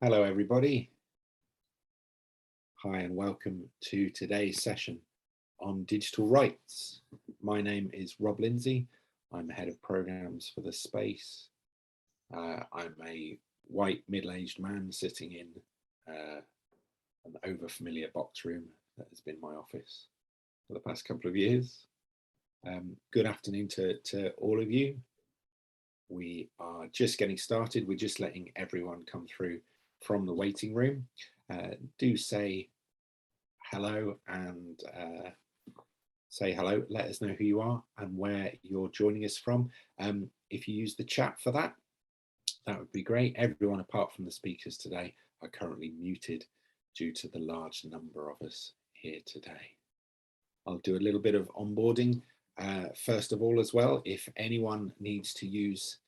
Hello, everybody. Hi, and welcome to today's session on digital rights. My name is Rob Lindsay. I'm head of programs for the space. I'm a white middle-aged man sitting in an over-familiar box room that has been my office for the past couple of years. Good afternoon to all of you. We are just getting started. We're just letting everyone come through from the waiting room. Do say hello and say hello. Let us know who you are and where you're joining us from. If you use the chat for that, that would be great. Everyone apart from the speakers today are currently muted due to the large number of us here today. I'll do a little bit of onboarding first of all as well. If anyone needs to use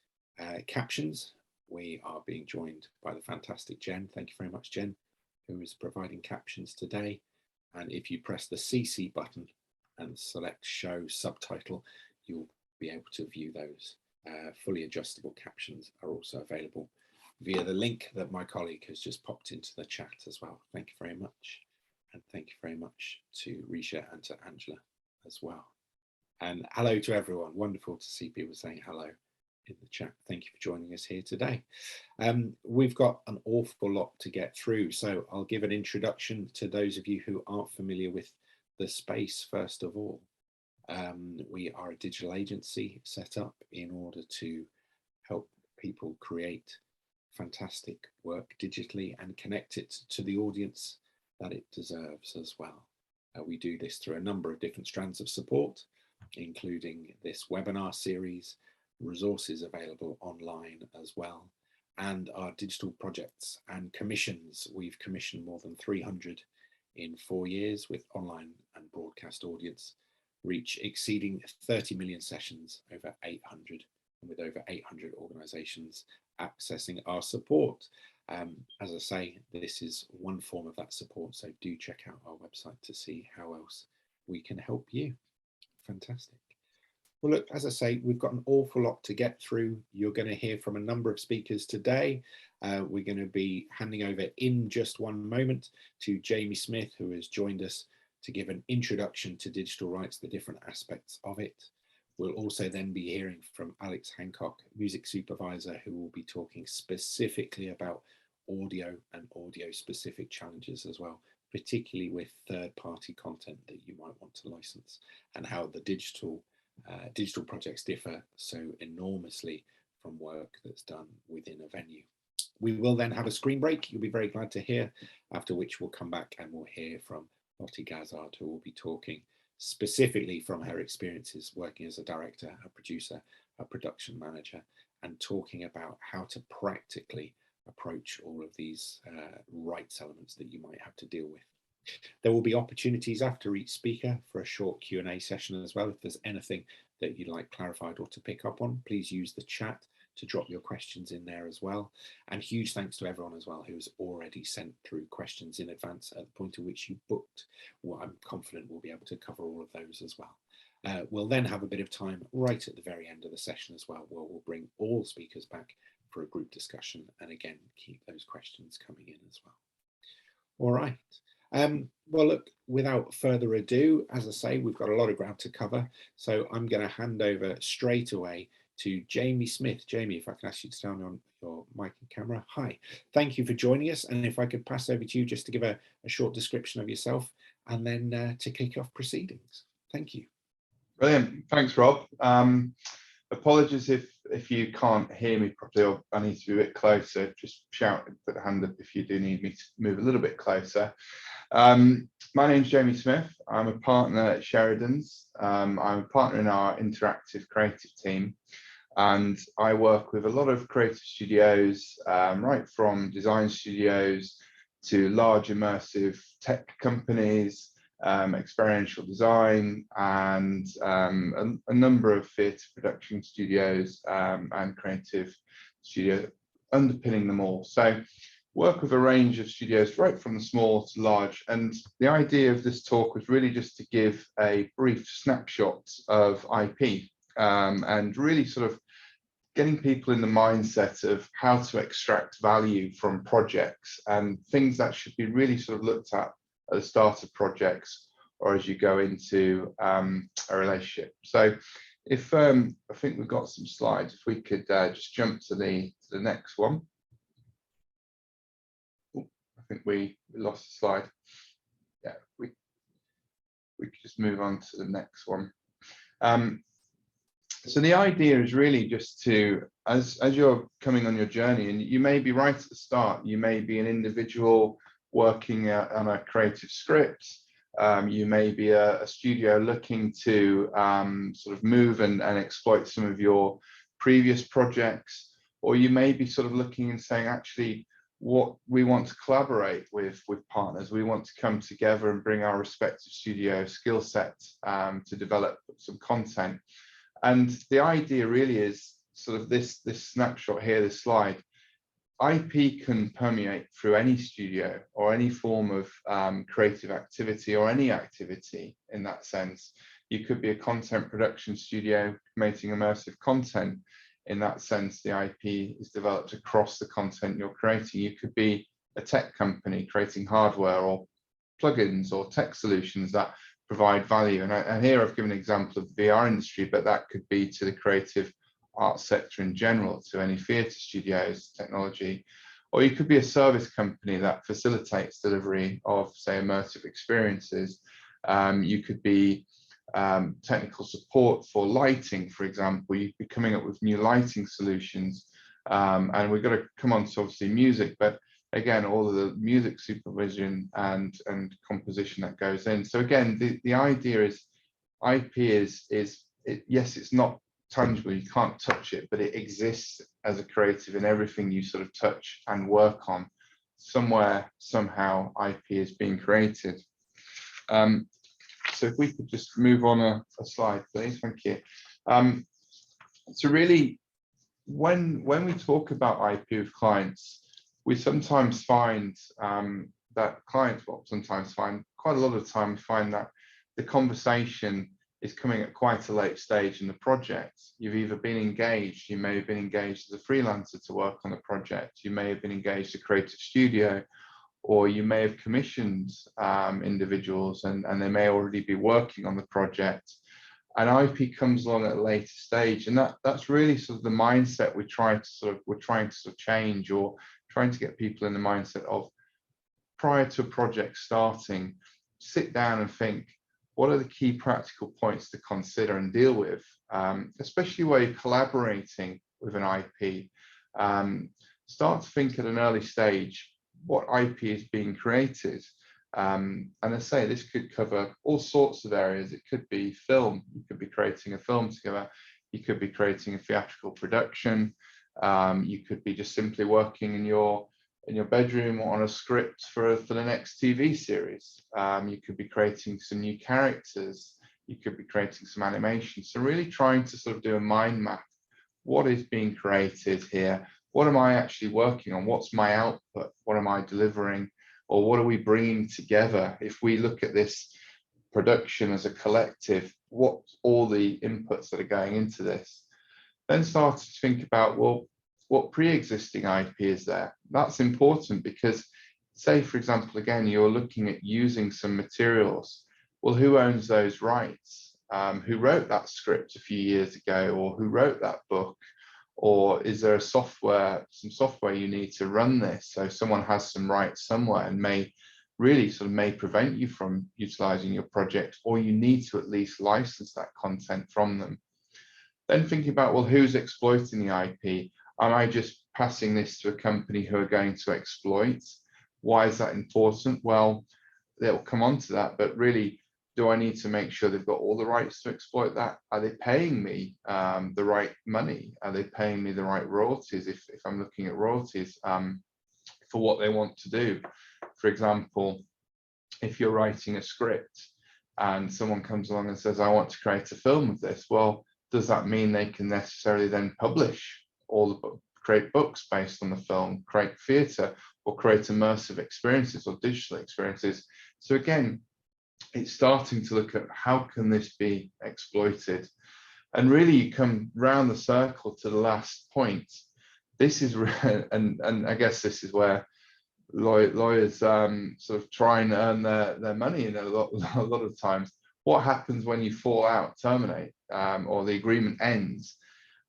captions, we are being joined by the fantastic Jen. Thank you very much, Jen, who is providing captions today. And if you press the CC button and select show subtitle, you'll be able to view those. Fully adjustable captions are also available via the link that my colleague has just popped into the chat as well. Thank you very much. And thank you very much to Risha and to Angela as well. And hello to everyone. Wonderful to see people saying hello in the chat. Thank you for joining us here today. We've got an awful lot to get through, so I'll give an introduction to those of you who aren't familiar with the space first of all. We are a digital agency set up in order to help people create fantastic work digitally and connect it to the audience that it deserves as well. We do this through a number of different strands of support, including this webinar series, resources available online as well, and our digital projects and commissions. We've commissioned more than 300 in 4 years with online and broadcast audience reach exceeding 30 million sessions, over 800, and with over 800 organizations accessing our support. As I say, this is one form of that support, so do check out our website to see how else we can help you. Fantastic. Well, look, as I say, we've got an awful lot to get through. You're going to hear from a number of speakers today. We're going to be handing over in just one moment to Jamie Smith, who has joined us to give an introduction to digital rights, the different aspects of it. We'll also then be hearing from Alex Hancock, music supervisor, who will be talking specifically about audio and audio specific challenges as well, particularly with third-party content that you might want to license, and how the digital projects differ so enormously from work that's done within a venue. We will then have a screen break, you'll be very glad to hear, after which we'll come back and we'll hear from Lottie Gazard, who will be talking specifically from her experiences working as a director, a producer, a production manager, and talking about how to practically approach all of these rights elements that you might have to deal with. There will be opportunities after each speaker for a short Q&A session as well. If there's anything that you'd like clarified or to pick up on, please use the chat to drop your questions in there as well. And huge thanks to everyone as well who's already sent through questions in advance at the point at which you booked. Well, I'm confident we'll be able to cover all of those as well. We'll then have a bit of time right at the very end of the session as well, where we'll bring all speakers back for a group discussion and again keep those questions coming in as well. All right. Well, look, without further ado, as I say, we've got a lot of ground to cover, so I'm going to hand over straight away to Jamie Smith. Jamie, if I can ask you to turn on your mic and camera. Hi, thank you for joining us, and if I could pass over to you just to give a short description of yourself and then to kick off proceedings. Thank you. Brilliant, thanks Rob. Apologies if you can't hear me properly, or I need to be a bit closer. Just shout, put the hand up if you do need me to move a little bit closer. My name's Jamie Smith. I'm a partner at Sheridans. I'm a partner in our interactive creative team, and I work with a lot of creative studios, right from design studios to large immersive tech companies, experiential design, and a number of theatre production studios and creative studios underpinning them all. So work with a range of studios right from the small to large, and the idea of this talk was really just to give a brief snapshot of IP and really sort of getting people in the mindset of how to extract value from projects and things that should be really sort of looked at the start of projects or as you go into a relationship. So if I think we've got some slides, if we could just jump to the next one. Ooh, I think we lost the slide. Yeah, we could just move on to the next one. So the idea is really just to, as you're coming on your journey, and you may be right at the start, you may be an individual working on a creative script, you may be a studio looking to sort of move and exploit some of your previous projects, or you may be sort of looking and saying, actually, what we want to collaborate with partners, we want to come together and bring our respective studio skill sets to develop some content. And the idea really is sort of this snapshot here, this slide. IP can permeate through any studio or any form of creative activity or any activity in that sense. You could be a content production studio making immersive content. In that sense, the IP is developed across the content you're creating. You could be a tech company creating hardware or plugins or tech solutions that provide value. And here I've given an example of the VR industry, but that could be to the creative arts sector in general, to any theatre studios, technology. Or you could be a service company that facilitates delivery of, say, immersive experiences. You could be technical support for lighting, for example. You'd be coming up with new lighting solutions. And we've got to come on to obviously music, but again, all of the music supervision and composition that goes in. So again, the idea is IP is yes, it's not tangible, you can't touch it, but it exists as a creative in everything you sort of touch and work on. Somewhere, somehow, IP is being created. So if we could just move on a slide, please, thank you. So really, when we talk about IP with clients, we sometimes find that clients, well, sometimes find, quite a lot of the time, find that the conversation is coming at quite a late stage in the project. You've either been engaged, you may have been engaged as a freelancer to work on the project, you may have been engaged as a creative studio, or you may have commissioned individuals and they may already be working on the project. And IP comes along at a later stage, and that's really sort of the mindset we're trying to sort of change, or trying to get people in the mindset of, prior to a project starting, sit down and think, what are the key practical points to consider and deal with, especially where you're collaborating with an IP. Start to think at an early stage, what IP is being created. And I say this could cover all sorts of areas. It could be film, you could be creating a film together, you could be creating a theatrical production, you could be just simply working in your bedroom on a script for the next TV series. You could be creating some new characters, you could be creating some animation. So really trying to sort of do a mind map. What is being created here? What am I actually working on? What's my output? What am I delivering? Or what are we bringing together? If we look at this production as a collective, what's all the inputs that are going into this? Then start to think about, well, what pre-existing IP is there? That's important because, say, for example, again, you're looking at using some materials. Well, who owns those rights? Who wrote that script a few years ago, or who wrote that book? Or is there some software you need to run this? So someone has some rights somewhere and may prevent you from utilizing your project, or you need to at least license that content from them. Then thinking about, well, who's exploiting the IP? Am I just passing this to a company who are going to exploit? Why is that important? Well, they'll come on to that, but really, do I need to make sure they've got all the rights to exploit that? Are they paying me the right money? Are they paying me the right royalties if I'm looking at royalties for what they want to do? For example, if you're writing a script and someone comes along and says, I want to create a film of this, well, does that mean they can necessarily then publish create books based on the film, create theatre, or create immersive experiences or digital experiences? So again, it's starting to look at how can this be exploited. And really you come round the circle to the last point. This is, and I guess this is where lawyers sort of try and earn their money in a lot of times. What happens when you fall out, terminate, or the agreement ends?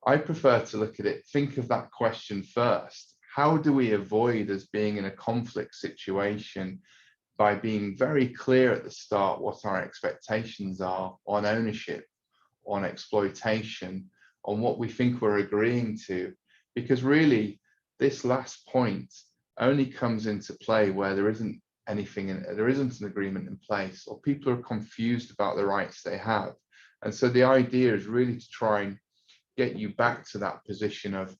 I prefer to look at it, think of that question first. How do we avoid us being in a conflict situation by being very clear at the start what our expectations are on ownership, on exploitation, on what we think we're agreeing to? Because really, this last point only comes into play where there isn't anything, there isn't an agreement in place, or people are confused about the rights they have. And so the idea is really to try and get you back to that position of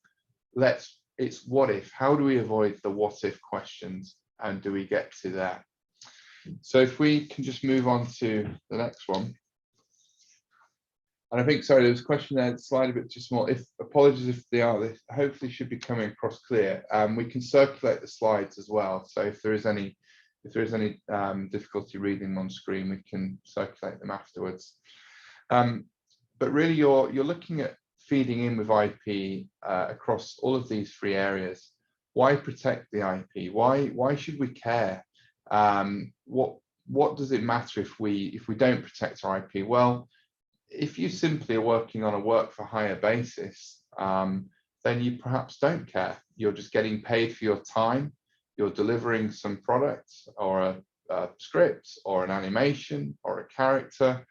it's what if. How do we avoid the what if questions, and do we get to there? So if we can just move on to the next one. And I think, sorry, there was a question there, the slide a bit too small. Apologies if they are, they hopefully should be coming across clear. We can circulate the slides as well. So if there is any difficulty reading them on screen, we can circulate them afterwards. But really, you're looking at feeding in with IP across all of these three areas. Why protect the IP? Why should we care? What does it matter if we don't protect our IP? Well, if you simply are working on a work for hire basis, then you perhaps don't care. You're just getting paid for your time. You're delivering some product or a script or an animation or a character.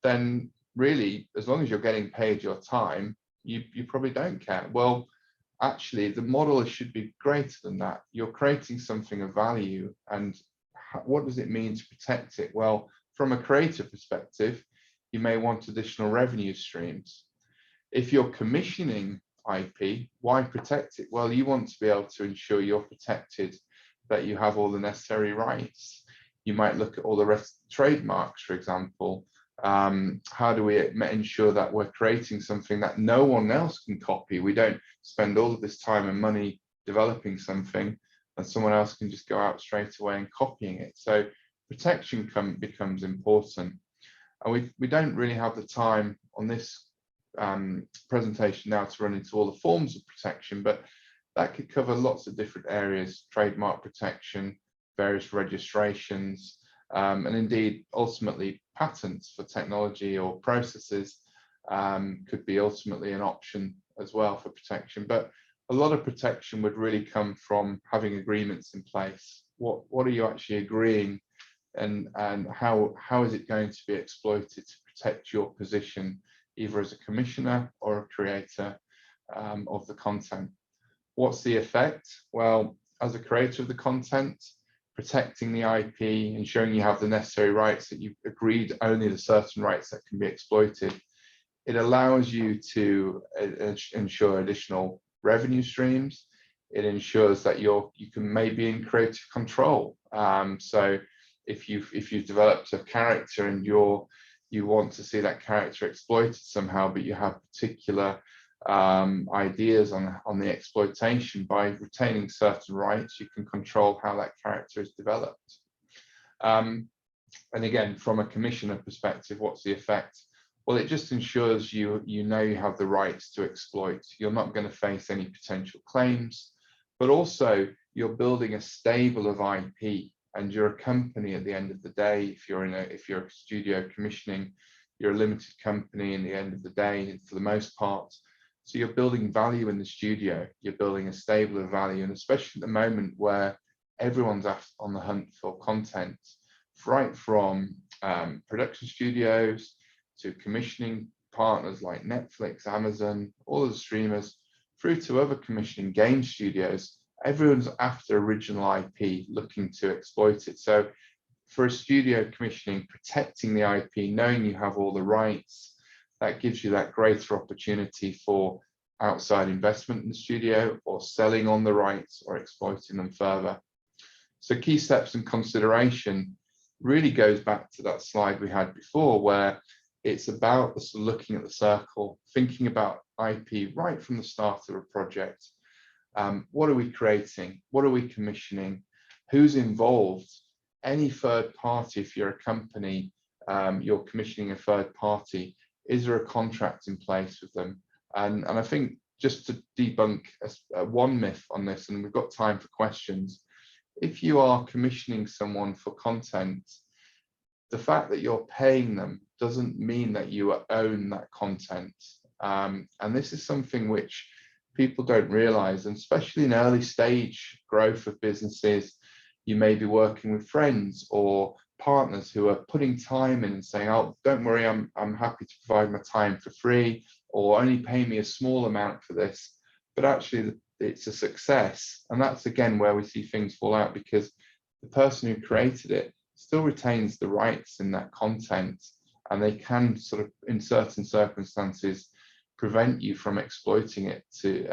Then really, as long as you're getting paid your time, you probably don't care. Well, actually, the model should be greater than that. You're creating something of value, and what does it mean to protect it? Well, from a creative perspective, you may want additional revenue streams. If you're commissioning IP, why protect it? Well, you want to be able to ensure you're protected, that you have all the necessary rights. You might look at all the rest of the trademarks, for example. How do we ensure that we're creating something that no one else can copy? We don't spend all of this time and money developing something and someone else can just go out straight away and copying it. So protection becomes important. And we don't really have the time on this presentation now to run into all the forms of protection, but that could cover lots of different areas: trademark protection, various registrations, and indeed, ultimately, patents for technology or processes could be ultimately an option as well for protection. But a lot of protection would really come from having agreements in place. What are you actually agreeing, and how is it going to be exploited to protect your position, either as a commissioner or a creator of the content? What's the effect? Well, as a creator of the content, protecting the IP, ensuring you have the necessary rights, that you've agreed only the certain rights that can be exploited. It allows you to ensure additional revenue streams. It ensures that you can maybe in creative control. So if you've developed a character and you want to see that character exploited somehow, but you have particular ideas on the exploitation, by retaining certain rights, you can control how that character is developed. And again, from a commissioner perspective, what's the effect? Well, it just ensures you know you have the rights to exploit. You're not going to face any potential claims, but also you're building a stable of IP, and you're a company at the end of the day. If you're a studio commissioning, you're a limited company in the end of the day, for the most part. So you're building value in the studio, you're building a stable of value, and especially at the moment where everyone's on the hunt for content, right from production studios to commissioning partners like Netflix, Amazon, all of the streamers, through to other commissioning game studios. Everyone's after original IP, looking to exploit it. So for a studio commissioning, protecting the IP, knowing you have all the rights, that gives you that greater opportunity for outside investment in the studio, or selling on the rights or exploiting them further. So key steps and consideration really goes back to that slide we had before, where it's about looking at the circle, thinking about IP right from the start of a project. What are we creating? What are we commissioning? Who's involved? Any third party, if you're a company, you're commissioning a third party. is there a contract in place with them? And I think just to debunk one myth on this, and we've got time for questions, if you are commissioning someone for content, the fact that you're paying them doesn't mean that you own that content. And this is something which people don't realize, and especially in early stage growth of businesses, you may be working with friends or partners who are putting time in and saying, oh, don't worry, I'm happy to provide my time for free, or only pay me a small amount for this. But actually it's a success. And that's again where we see things fall out, because the person who created it still retains the rights in that content, and they can sort of in certain circumstances prevent you from exploiting it to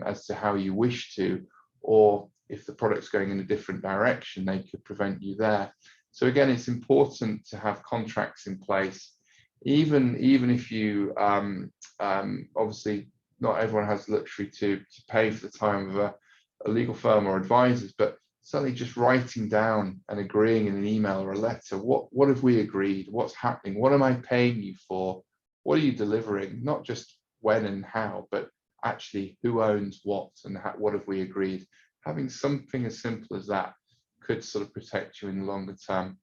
as to how you wish to, or if the product's going in a different direction, they could prevent you there. So again, it's important to have contracts in place, even if you obviously not everyone has the luxury to pay for the time of a legal firm or advisors, but certainly just writing down and agreeing in an email or a letter, what have we agreed, what's happening, what am I paying you for, what are you delivering, not just when and how, but actually who owns what and what have we agreed. Having something as simple as that could sort of protect you in the longer term.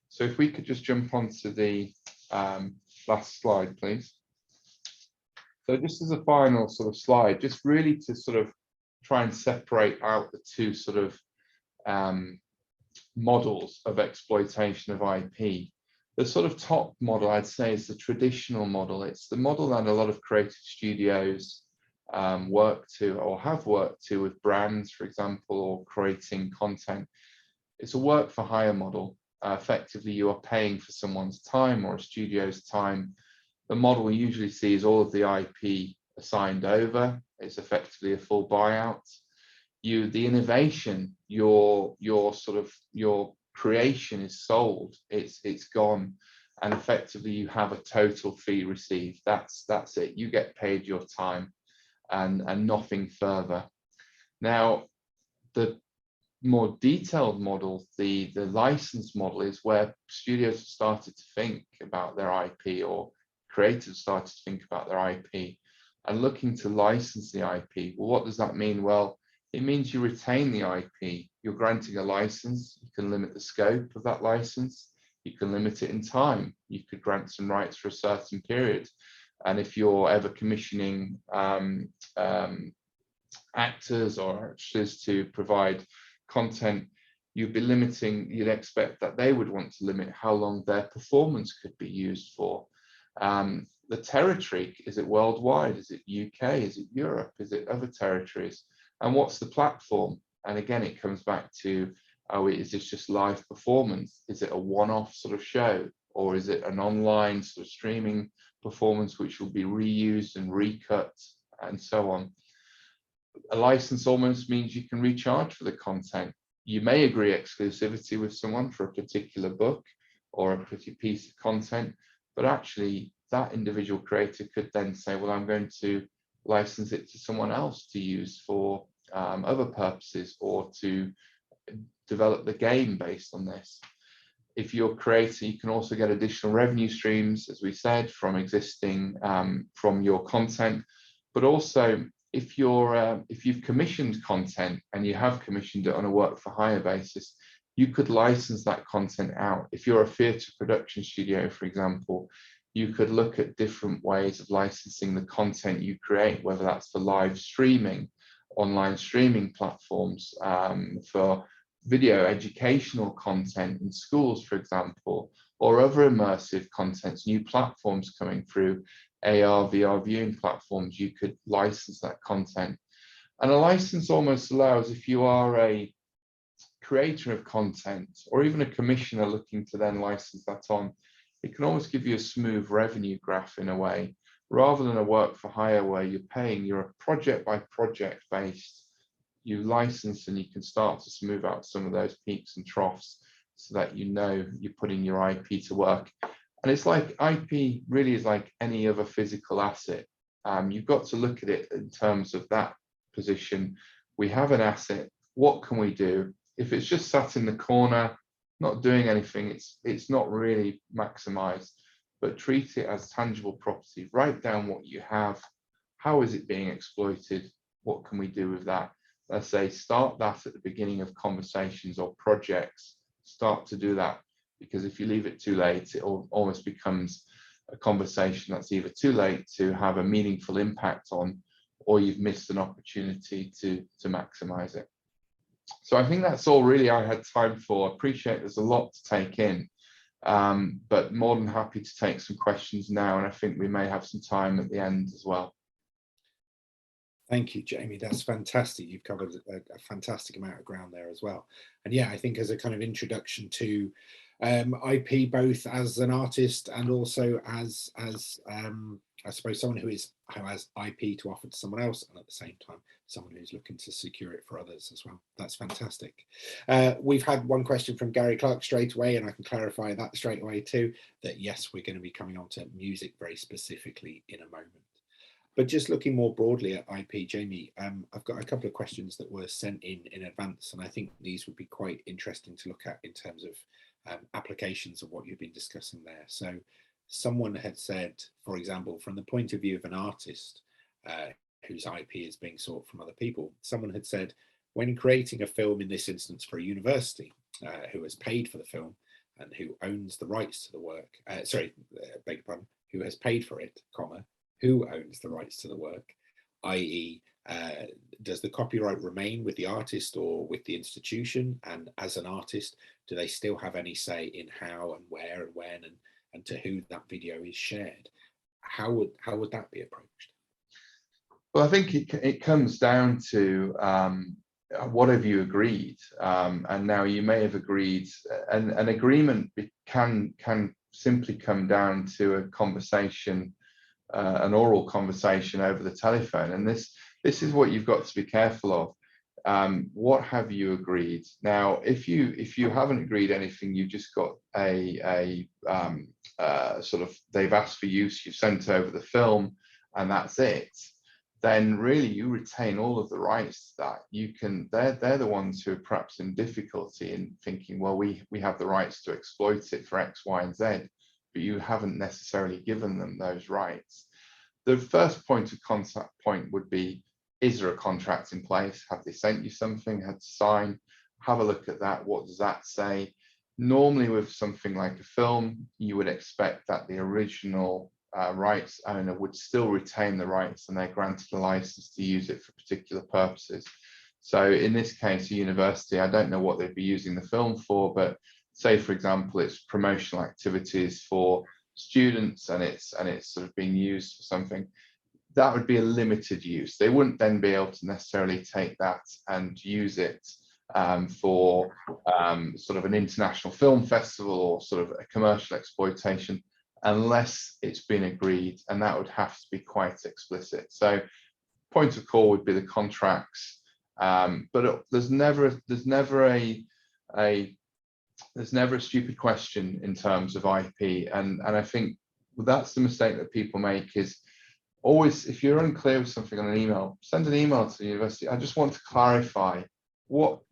So if we could just jump onto the last slide, please. So just as a final sort of slide, just really to sort of try and separate out the two sort of models of exploitation of IP. The sort of top model, I'd say, is the traditional model. It's the model that a lot of creative studios work to or have worked to with brands, for example, or creating content. It's a work for hire model. Effectively, you are paying for someone's time or a studio's time. The model we usually see is all of the IP assigned over. It's effectively a full buyout. The innovation, your creation is sold. It's gone, and effectively you have a total fee received. That's it. You get paid your time, and nothing further. Now, the more detailed model, the license model, is where studios have started to think about their IP, or creators started to think about their IP and looking to license the IP. Well, what does that mean? Well, it means you retain the IP. You're granting a license. You can limit the scope of that license. You can limit it in time. You could grant some rights for a certain period. And if you're ever commissioning actors or actresses to provide content, you'd expect that they would want to limit how long their performance could be used for. The territory, is it worldwide? Is it UK? Is it Europe? Is it other territories? And what's the platform? And again, it comes back to, is this just live performance? Is it a one-off sort of show? Or is it an online sort of streaming performance which will be reused and recut and so on? A license almost means you can recharge for the content. You may agree exclusivity with someone for a particular book or a particular piece of content, but actually that individual creator could then say, well, I'm going to license it to someone else to use for other purposes, or to develop the game based on this. If you're a creator, you can also get additional revenue streams, as we said, from existing from your content. But also, if you've commissioned content and you have commissioned it on a work for hire basis, you could license that content out. If you're a theatre production studio, for example, you could look at different ways of licensing the content you create, whether that's for live streaming, online streaming platforms, for video educational content in schools, for example, or other immersive contents, new platforms coming through, AR, VR viewing platforms. You could license that content. And a license almost allows, if you are a creator of content or even a commissioner looking to then license that on, it can almost give you a smooth revenue graph in a way, rather than a work for hire where you're a project by project based. You license and you can start to smooth out some of those peaks and troughs so that you know you're putting your IP to work. And it's like IP really is like any other physical asset. You've got to look at it in terms of that position. We have an asset. What can we do? If it's just sat in the corner, not doing anything, it's not really maximized. but treat it as tangible property. Write down what you have. How is it being exploited? What can we do with that? Let's say start that at the beginning of conversations or projects. Start to do that, because if you leave it too late, it almost becomes a conversation that's either too late to have a meaningful impact on, or you've missed an opportunity to maximize it. So I think that's all really I had time for. Appreciate there's a lot to take in, but more than happy to take some questions now, and I think we may have some time at the end as well. Thank you, Jamie. That's fantastic. You've covered a fantastic amount of ground there as well. And yeah, I think as a kind of introduction to IP, both as an artist and also as I suppose someone who has IP to offer to someone else, and at the same time someone who's looking to secure it for others as well. That's fantastic. We've had one question from Gary Clark straight away, and I can clarify that straight away too, that yes, we're going to be coming on to music very specifically in a moment. But just looking more broadly at IP, Jamie, I've got a couple of questions that were sent in advance, and I think these would be quite interesting to look at in terms of applications of what you've been discussing there. So someone had said, for example, from the point of view of an artist whose IP is being sought from other people, someone had said, when creating a film, in this instance for a university, who has paid for the film and who owns the rights to the work, beg your pardon, who has paid for it, comma, who owns the rights to the work, i.e., does the copyright remain with the artist or with the institution? And as an artist, do they still have any say in how and where and when and to who that video is shared? How would that be approached? Well, I think it comes down to what have you agreed? And now you may have agreed, and an agreement can simply come down to a conversation, an oral conversation over the telephone, and this is what you've got to be careful of. What have you agreed? Now, if you haven't agreed anything, you've just got a sort of, they've asked for use, you've sent over the film, and that's it, then really you retain all of the rights to that. You can, they're the ones who are perhaps in difficulty in thinking, well, we have the rights to exploit it for X, Y, and Z, but you haven't necessarily given them those rights. The first point of contact point would be, is there a contract in place? Have they sent you something, had to sign? Have a look at that. What does that say? Normally with something like a film, you would expect that the original rights owner would still retain the rights and they're granted a license to use it for particular purposes. So in this case, a university, I don't know what they'd be using the film for, but say, for example, it's promotional activities for students and it's sort of being used for something, that would be a limited use. They wouldn't then be able to necessarily take that and use it for sort of an international film festival or sort of a commercial exploitation, unless it's been agreed, and that would have to be quite explicit. So point of call would be the contracts, but there's never a stupid question in terms of IP, and I think that's the mistake that people make, is always, if you're unclear with something on an email, send an email to the university. I just want to clarify what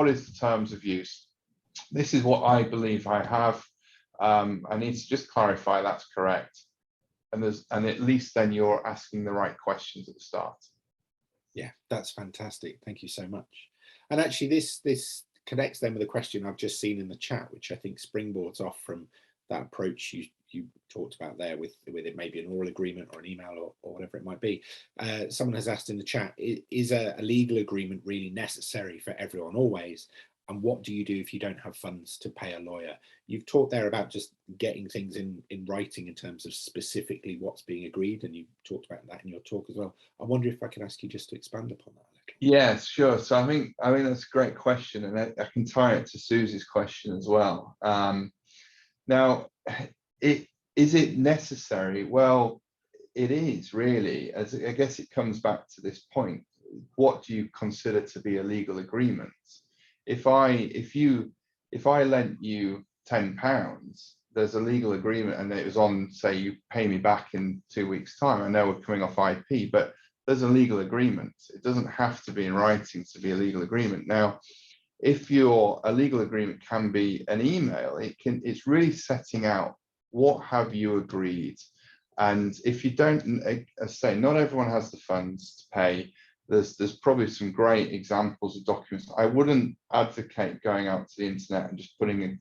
is the terms of use. This is what I believe I have. I need to just clarify that's correct, and at least then you're asking the right questions at the start. Yeah, that's fantastic. Thank you so much. And actually, this connects then with a question I've just seen in the chat, which I think springboards off from that approach you talked about there with it maybe an oral agreement or an email or whatever it might be. Someone has asked in the chat, is a legal agreement really necessary for everyone always? And what do you do if you don't have funds to pay a lawyer? You've talked there about just getting things in writing in terms of specifically what's being agreed, and you talked about that in your talk as well. I wonder if I can ask you just to expand upon that a little. Yes, sure. So I think that's a great question, and I can tie it to Susie's question as well. Now, is it necessary? Well, it is really. As I guess it comes back to this point. What do you consider to be a legal agreement? If I lent you £10, there's a legal agreement, and it was on, say, you pay me back in 2 weeks' time. I know we're coming off IP, but there's a legal agreement. It doesn't have to be in writing to be a legal agreement. Now, if a legal agreement can be an email, it's really setting out what have you agreed? And if you don't, as I say, not everyone has the funds to pay. There's probably some great examples of documents. I wouldn't advocate going out to the internet and just putting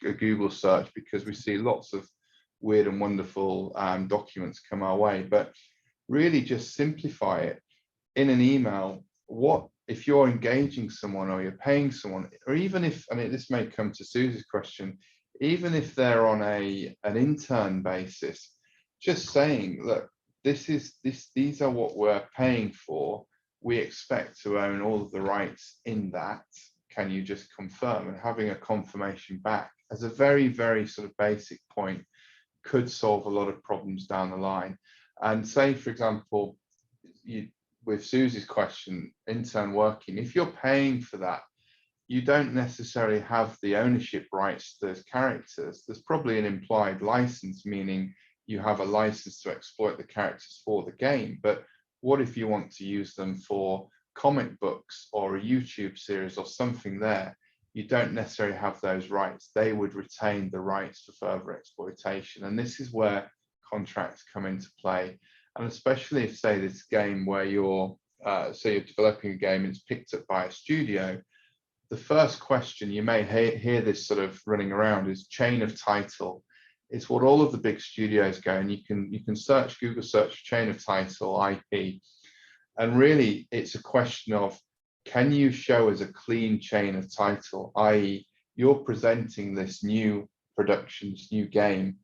a Google search, because we see lots of weird and wonderful documents come our way. But really just simplify it in an email. What if you're engaging someone or you're paying someone, or even if, I mean, this may come to Susie's question, even if they're on an intern basis, just saying, look, these are what we're paying for. We expect to own all of the rights in that. Can you just confirm? And having a confirmation back as a very, very sort of basic point could solve a lot of problems down the line. And say, for example, with Susie's question, intern working, if you're paying for that, you don't necessarily have the ownership rights to those characters. There's probably an implied license, meaning you have a license to exploit the characters for the game. But what if you want to use them for comic books or a YouTube series or something there? You don't necessarily have those rights. They would retain the rights for further exploitation. And this is where contracts come into play. And especially if, say, this game where you're developing a game and it's picked up by a studio, the first question, you may hear this sort of running around, is chain of title. It's what all of the big studios go, and you can search, Google search chain of title, IP, and really it's a question of, can you show us a clean chain of title, i.e. you're presenting this new production, this new game,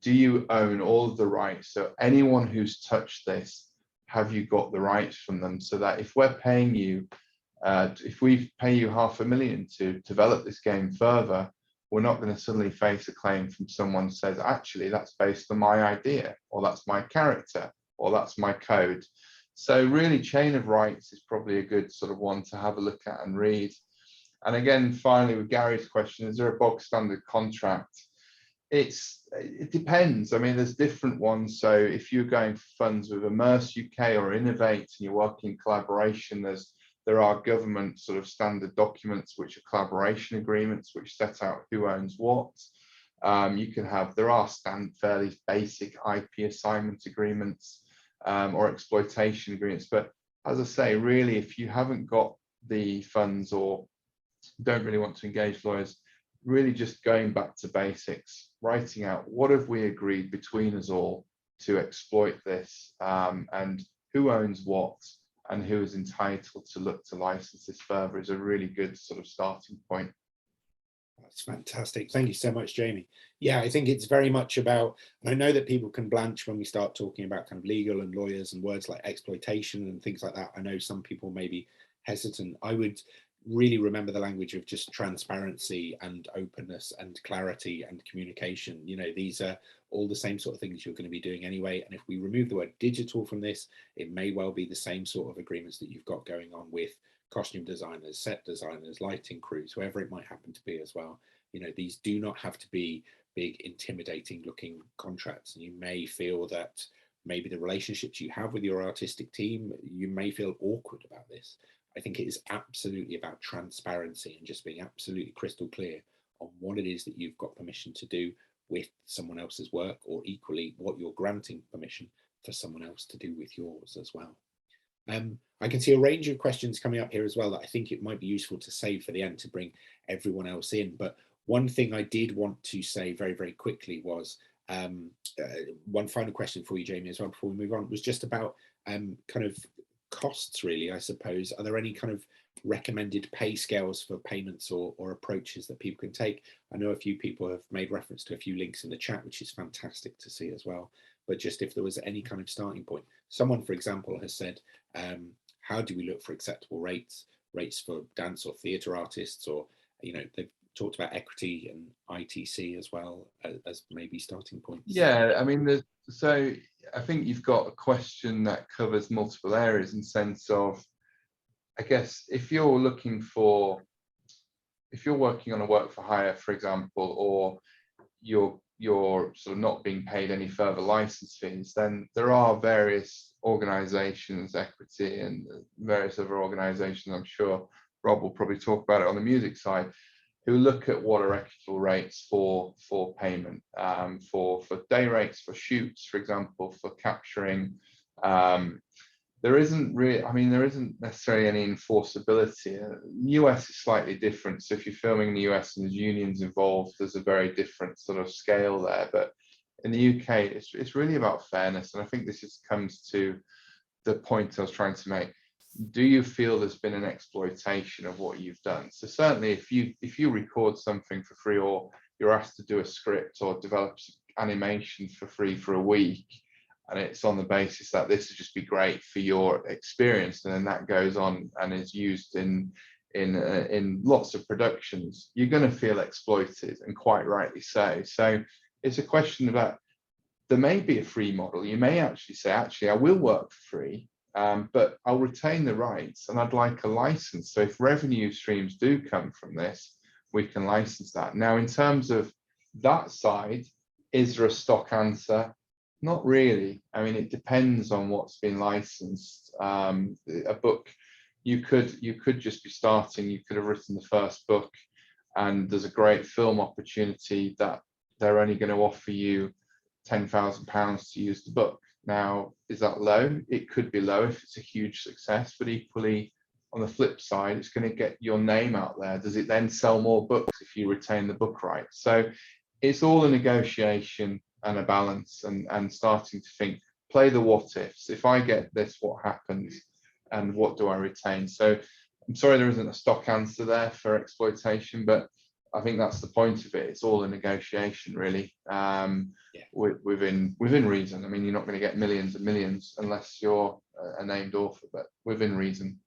do you own all of the rights? So anyone who's touched this, have you got the rights from them? So that if we're paying you, if we pay you $500,000 to develop this game further, we're not going to suddenly face a claim from someone who says, actually, that's based on my idea, or that's my character, or that's my code. So really, chain of rights is probably a good sort of one to have a look at and read. And again, finally, with Gary's question, is there a bog standard contract? It depends. I mean, there's different ones. So if you're going for funds with Immerse UK or Innovate and you're working in collaboration, there are government sort of standard documents which are collaboration agreements which set out who owns what. You can have, there are fairly basic IP assignment agreements or exploitation agreements. But as I say, really, if you haven't got the funds or don't really want to engage lawyers, really just going back to basics, writing out what have we agreed between us all to exploit this, and who owns what and who is entitled to look to license this further is a really good sort of starting point. That's fantastic. Thank you so much, Jamie. Yeah, I think it's very much about, and I know that people can blanch when we start talking about kind of legal and lawyers and words like exploitation and things like that. I know some people may be hesitant. I would really remember the language of just transparency and openness and clarity and communication. You know, these are all the same sort of things you're going to be doing anyway. And if we remove the word digital from this, it may well be the same sort of agreements that you've got going on with costume designers, set designers, lighting crews, whoever it might happen to be as well. You know, these do not have to be big, intimidating looking contracts. And you may feel that maybe the relationships you have with your artistic team, you may feel awkward about this. I think it is absolutely about transparency and just being absolutely crystal clear on what it is that you've got permission to do with someone else's work, or equally what you're granting permission for someone else to do with yours as well. I can see a range of questions coming up here as well that I think it might be useful to save for the end to bring everyone else in. But one thing I did want to say very, very quickly was one final question for you, Jamie, as well, before we move on, was just about kind of costs, really, I suppose. Are there any kind of recommended pay scales for payments or approaches that people can take? I know a few people have made reference to a few links in the chat, which is fantastic to see as well. But just if there was any kind of starting point. Someone, for example, has said, how do we look for acceptable rates for dance or theatre artists? Or, you know, they've talked about equity and ITC as well as maybe starting points. Yeah, I mean, so I think you've got a question that covers multiple areas in sense of, I guess, if you're working on a work for hire, for example, or you're sort of not being paid any further license fees, then there are various organizations, equity and various other organizations, I'm sure Rob will probably talk about it on the music side, who look at what are equitable rates for payment, for day rates, for shoots, for example, for capturing. There isn't really, I mean, there isn't necessarily any enforceability. The US is slightly different. So if you're filming in the US and there's unions involved, there's a very different sort of scale there. But in the UK, it's really about fairness. And I think this just comes to the point I was trying to make. Do you feel there's been an exploitation of what you've done? So certainly if you record something for free, or you're asked to do a script or develop animation for free for a week, and it's on the basis that this would just be great for your experience, and then that goes on and is used in lots of productions, you're going to feel exploited, and quite rightly so. So it's a question about, there may be a free model. You may actually say, actually, I will work for free, but I'll retain the rights and I'd like a license. So if revenue streams do come from this, we can license that. Now, in terms of that side, is there a stock answer? Not really. I mean, it depends on what's been licensed. A book, you could just be starting, you could have written the first book, and there's a great film opportunity that they're only going to offer you £10,000 to use the book. Now, is that low? It could be low if it's a huge success, but equally, on the flip side, it's going to get your name out there. Does it then sell more books if you retain the book rights? So it's all a negotiation and a balance, and starting to think, play the what ifs. If I get this, what happens, and what do I retain? So I'm sorry there isn't a stock answer there for exploitation, but I think that's the point of it. It's all a negotiation, really, within reason. I mean, you're not going to get millions and millions unless you're a named author, but within reason.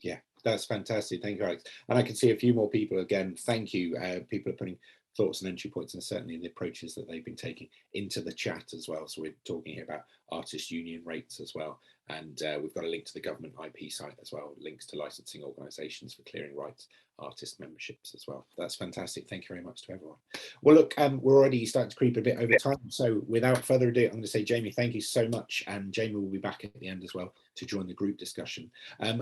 Yeah, that's fantastic. Thank you, Alex. And I can see a few more people again. Thank you. People are putting thoughts and entry points, and certainly the approaches that they've been taking into the chat as well. So we're talking here about artist union rates as well, and we've got a link to the government IP site as well, links to licensing organisations for clearing rights, artist memberships as well. That's fantastic. Thank you very much to everyone. Well, look, we're already starting to creep a bit over time, so without further ado, I'm going to say, Jamie, thank you so much, and Jamie will be back at the end as well to join the group discussion.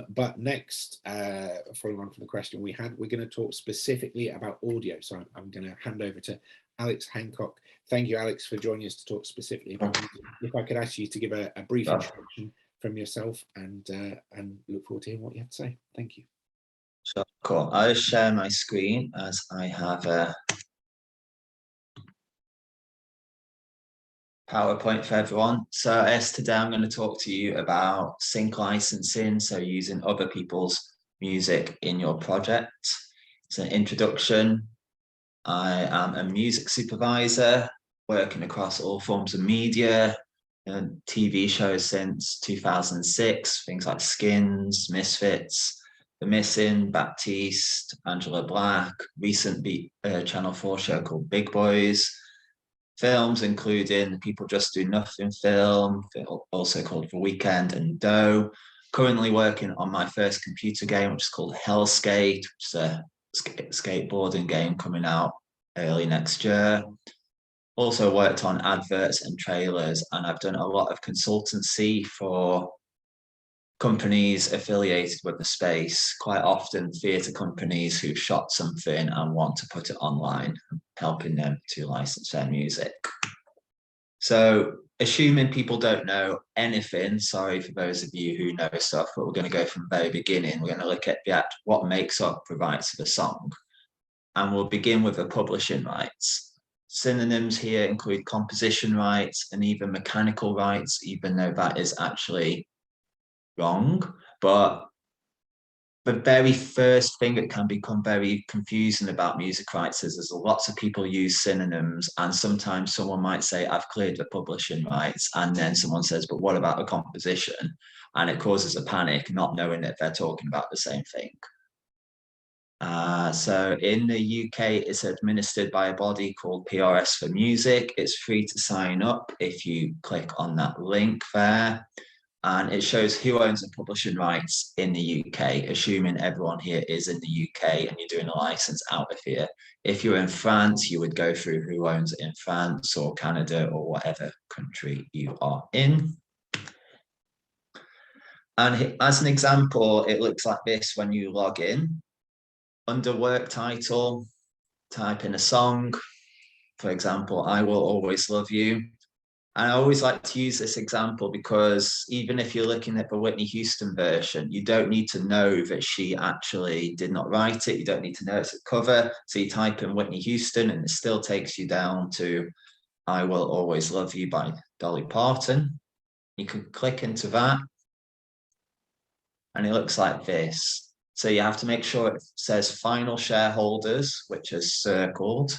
But next, following on from the question we had, we're going to talk specifically about audio. So I'm going to hand over to Alex Hancock. Thank you, Alex, for joining us to talk specifically about music. If I could ask you to give a brief introduction from yourself, and look forward to hearing what you have to say. Thank you. Sure, cool. I'll share my screen as I have a PowerPoint for everyone. So as today I'm going to talk to you about sync licensing, so using other people's music in your project. It's an introduction. I am a music supervisor working across all forms of media and TV shows since 2006, things like Skins, Misfits, The Missing, Baptiste, Angela Black, recent Channel 4 show called Big Boys, films including People Just Do Nothing film, also called The Weekend, and Doe. Currently working on my first computer game, which is called Hellskate, which is a skateboarding game coming out early next year. Also worked on adverts and trailers, and I've done a lot of consultancy for companies affiliated with the space, quite often theatre companies who've shot something and want to put it online, helping them to license their music. So assuming people don't know anything, sorry for those of you who know stuff, but we're going to go from the very beginning. We're going to look at what makes up the rights of a song. And we'll begin with the publishing rights. Synonyms here include composition rights and even mechanical rights, even though that is actually wrong. But the very first thing that can become very confusing about music rights is there's lots of people use synonyms, and sometimes someone might say, I've cleared the publishing rights, and then someone says, but what about the composition? And it causes a panic, not knowing that they're talking about the same thing. So in the UK, it's administered by a body called PRS for Music. It's free to sign up if you click on that link there. And it shows who owns the publishing rights in the UK, assuming everyone here is in the UK and you're doing a license out of here. If you're in France, you would go through who owns it in France or Canada or whatever country you are in. And as an example, it looks like this when you log in. Under work title, type in a song, for example, I Will Always Love You. And I always like to use this example because even if you're looking at the Whitney Houston version, you don't need to know that she actually did not write it. You don't need to know it's a cover. So you type in Whitney Houston and it still takes you down to I Will Always Love You by Dolly Parton. You can click into that and it looks like this. So you have to make sure it says final shareholders, which is circled.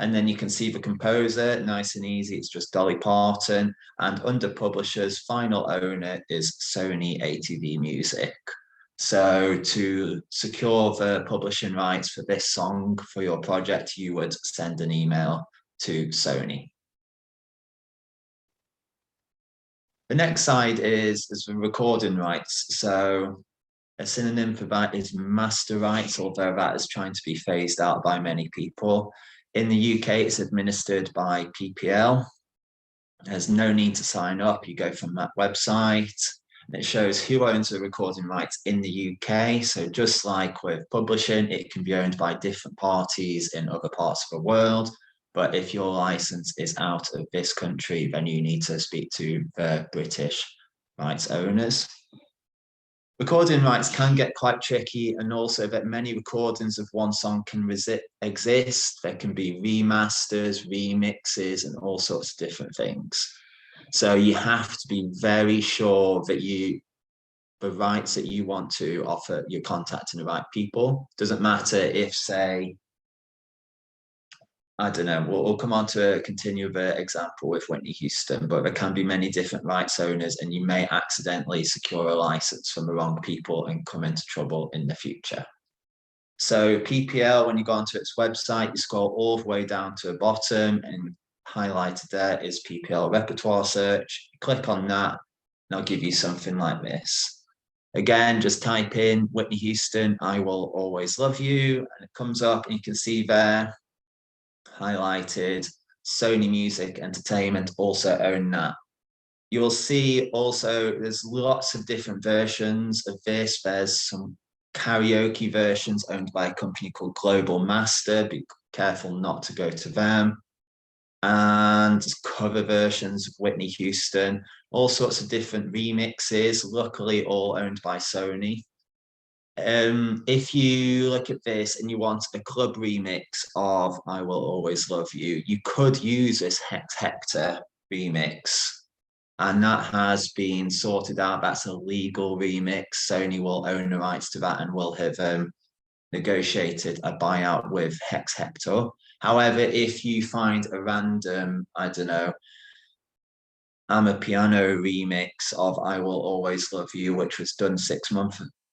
And then you can see the composer, nice and easy. It's just Dolly Parton. And under publishers, final owner is Sony ATV Music. So to secure the publishing rights for this song for your project, you would send an email to Sony. The next side is the recording rights. So a synonym for that is master rights, although that is trying to be phased out by many people. In the UK, it's administered by PPL. There's no need to sign up. You go from that website and it shows who owns the recording rights in the UK. So just like with publishing, it can be owned by different parties in other parts of the world. But if your license is out of this country, then you need to speak to the British rights owners. Recording rights can get quite tricky, and also that many recordings of one song can exist. There can be remasters, remixes, and all sorts of different things. So you have to be very sure that the rights that you want to offer, you're contacting the right people. Doesn't matter if, say, I don't know, we'll come on to continue the example with Whitney Houston, but there can be many different rights owners and you may accidentally secure a license from the wrong people and come into trouble in the future. So PPL, when you go onto its website, you scroll all the way down to the bottom and highlighted there is PPL repertoire search. Click on that and I'll give you something like this. Again, just type in Whitney Houston, I Will Always Love You, and it comes up and you can see there, highlighted, Sony Music Entertainment also own that. You'll see also there's lots of different versions of this. There's some karaoke versions owned by a company called Global Master. Be careful not to go to them. And cover versions of Whitney Houston, all sorts of different remixes, luckily all owned by Sony. If you look at this and you want a club remix of I Will Always Love You, you could use this Hex Hector remix. And that has been sorted out. That's a legal remix. Sony will own the rights to that and will have negotiated a buyout with Hex Hector. However, if you find a random, I don't know, Amapiano remix of I Will Always Love You, which was done 6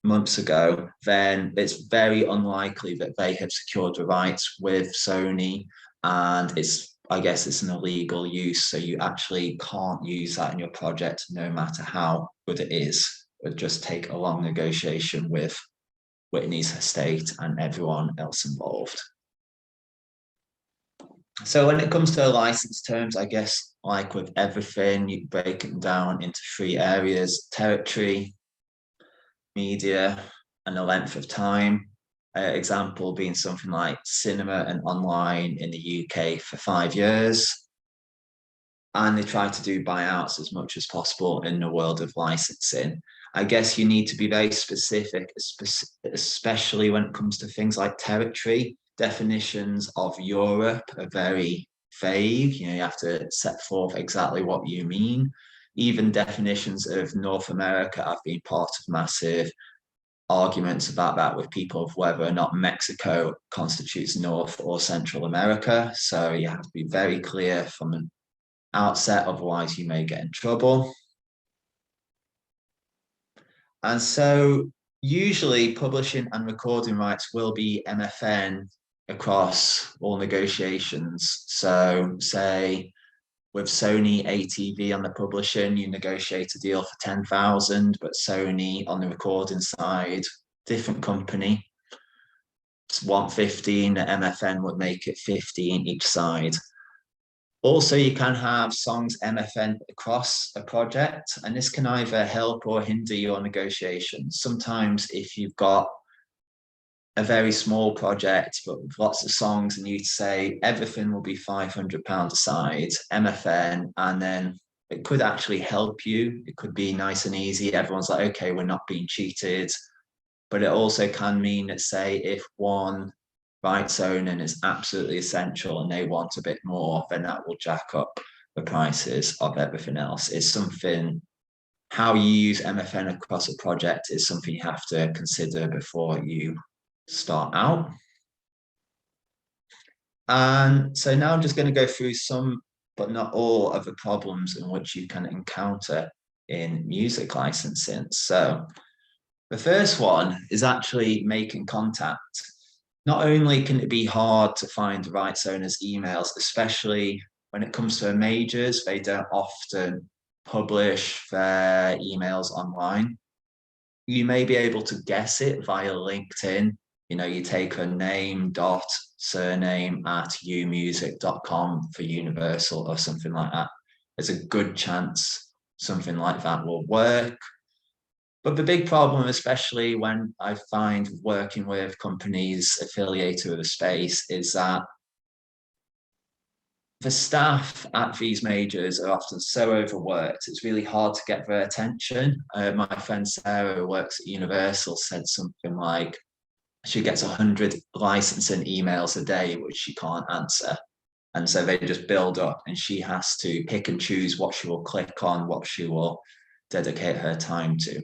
months ago, then it's very unlikely that they have secured the rights with Sony, and I guess it's an illegal use, so you actually can't use that in your project no matter how good it is. It would just take a long negotiation with Whitney's estate and everyone else involved. So when it comes to license terms, I guess like with everything, you break it down into 3 areas: territory, media, and the length of time. Example being something like cinema and online in the UK for 5 years. And they try to do buyouts as much as possible in the world of licensing. I guess you need to be very specific, especially when it comes to things like territory. Definitions of Europe are very vague. You have to set forth exactly what you mean. Even definitions of North America have been part of massive arguments about that with people of whether or not Mexico constitutes North or Central America. So you have to be very clear from an outset, otherwise you may get in trouble. And so usually publishing and recording rights will be MFN across all negotiations. So say with Sony ATV on the publishing, you negotiate a deal for 10,000, but Sony on the recording side, different company, want 15, the MFN would make it 15 each side. Also, you can have songs MFN across a project, and this can either help or hinder your negotiations. Sometimes if you've got a very small project, but with lots of songs, and you say everything will be £500 a side, MFN, and then it could actually help you. It could be nice and easy. Everyone's like, okay, we're not being cheated. But it also can mean that, say, if one rights owner is absolutely essential and they want a bit more, then that will jack up the prices of everything else. It's something, how you use MFN across a project is something you have to consider before you start out. And so now I'm just going to go through some, but not all, of the problems in which you can encounter in music licensing. So the first one is actually making contact. Not only can it be hard to find the rights owners' emails, especially when it comes to majors, they don't often publish their emails online. You may be able to guess it via LinkedIn. You know, you take a name dot surname at umusic.com for Universal or something like that. There's a good chance something like that will work. But the big problem, especially when I find working with companies affiliated with a space, is that the staff at these majors are often so overworked, it's really hard to get their attention. My friend Sarah, who works at Universal, said something like she gets 100 licensing emails a day, which she can't answer. And so they just build up, and she has to pick and choose what she will click on, what she will dedicate her time to.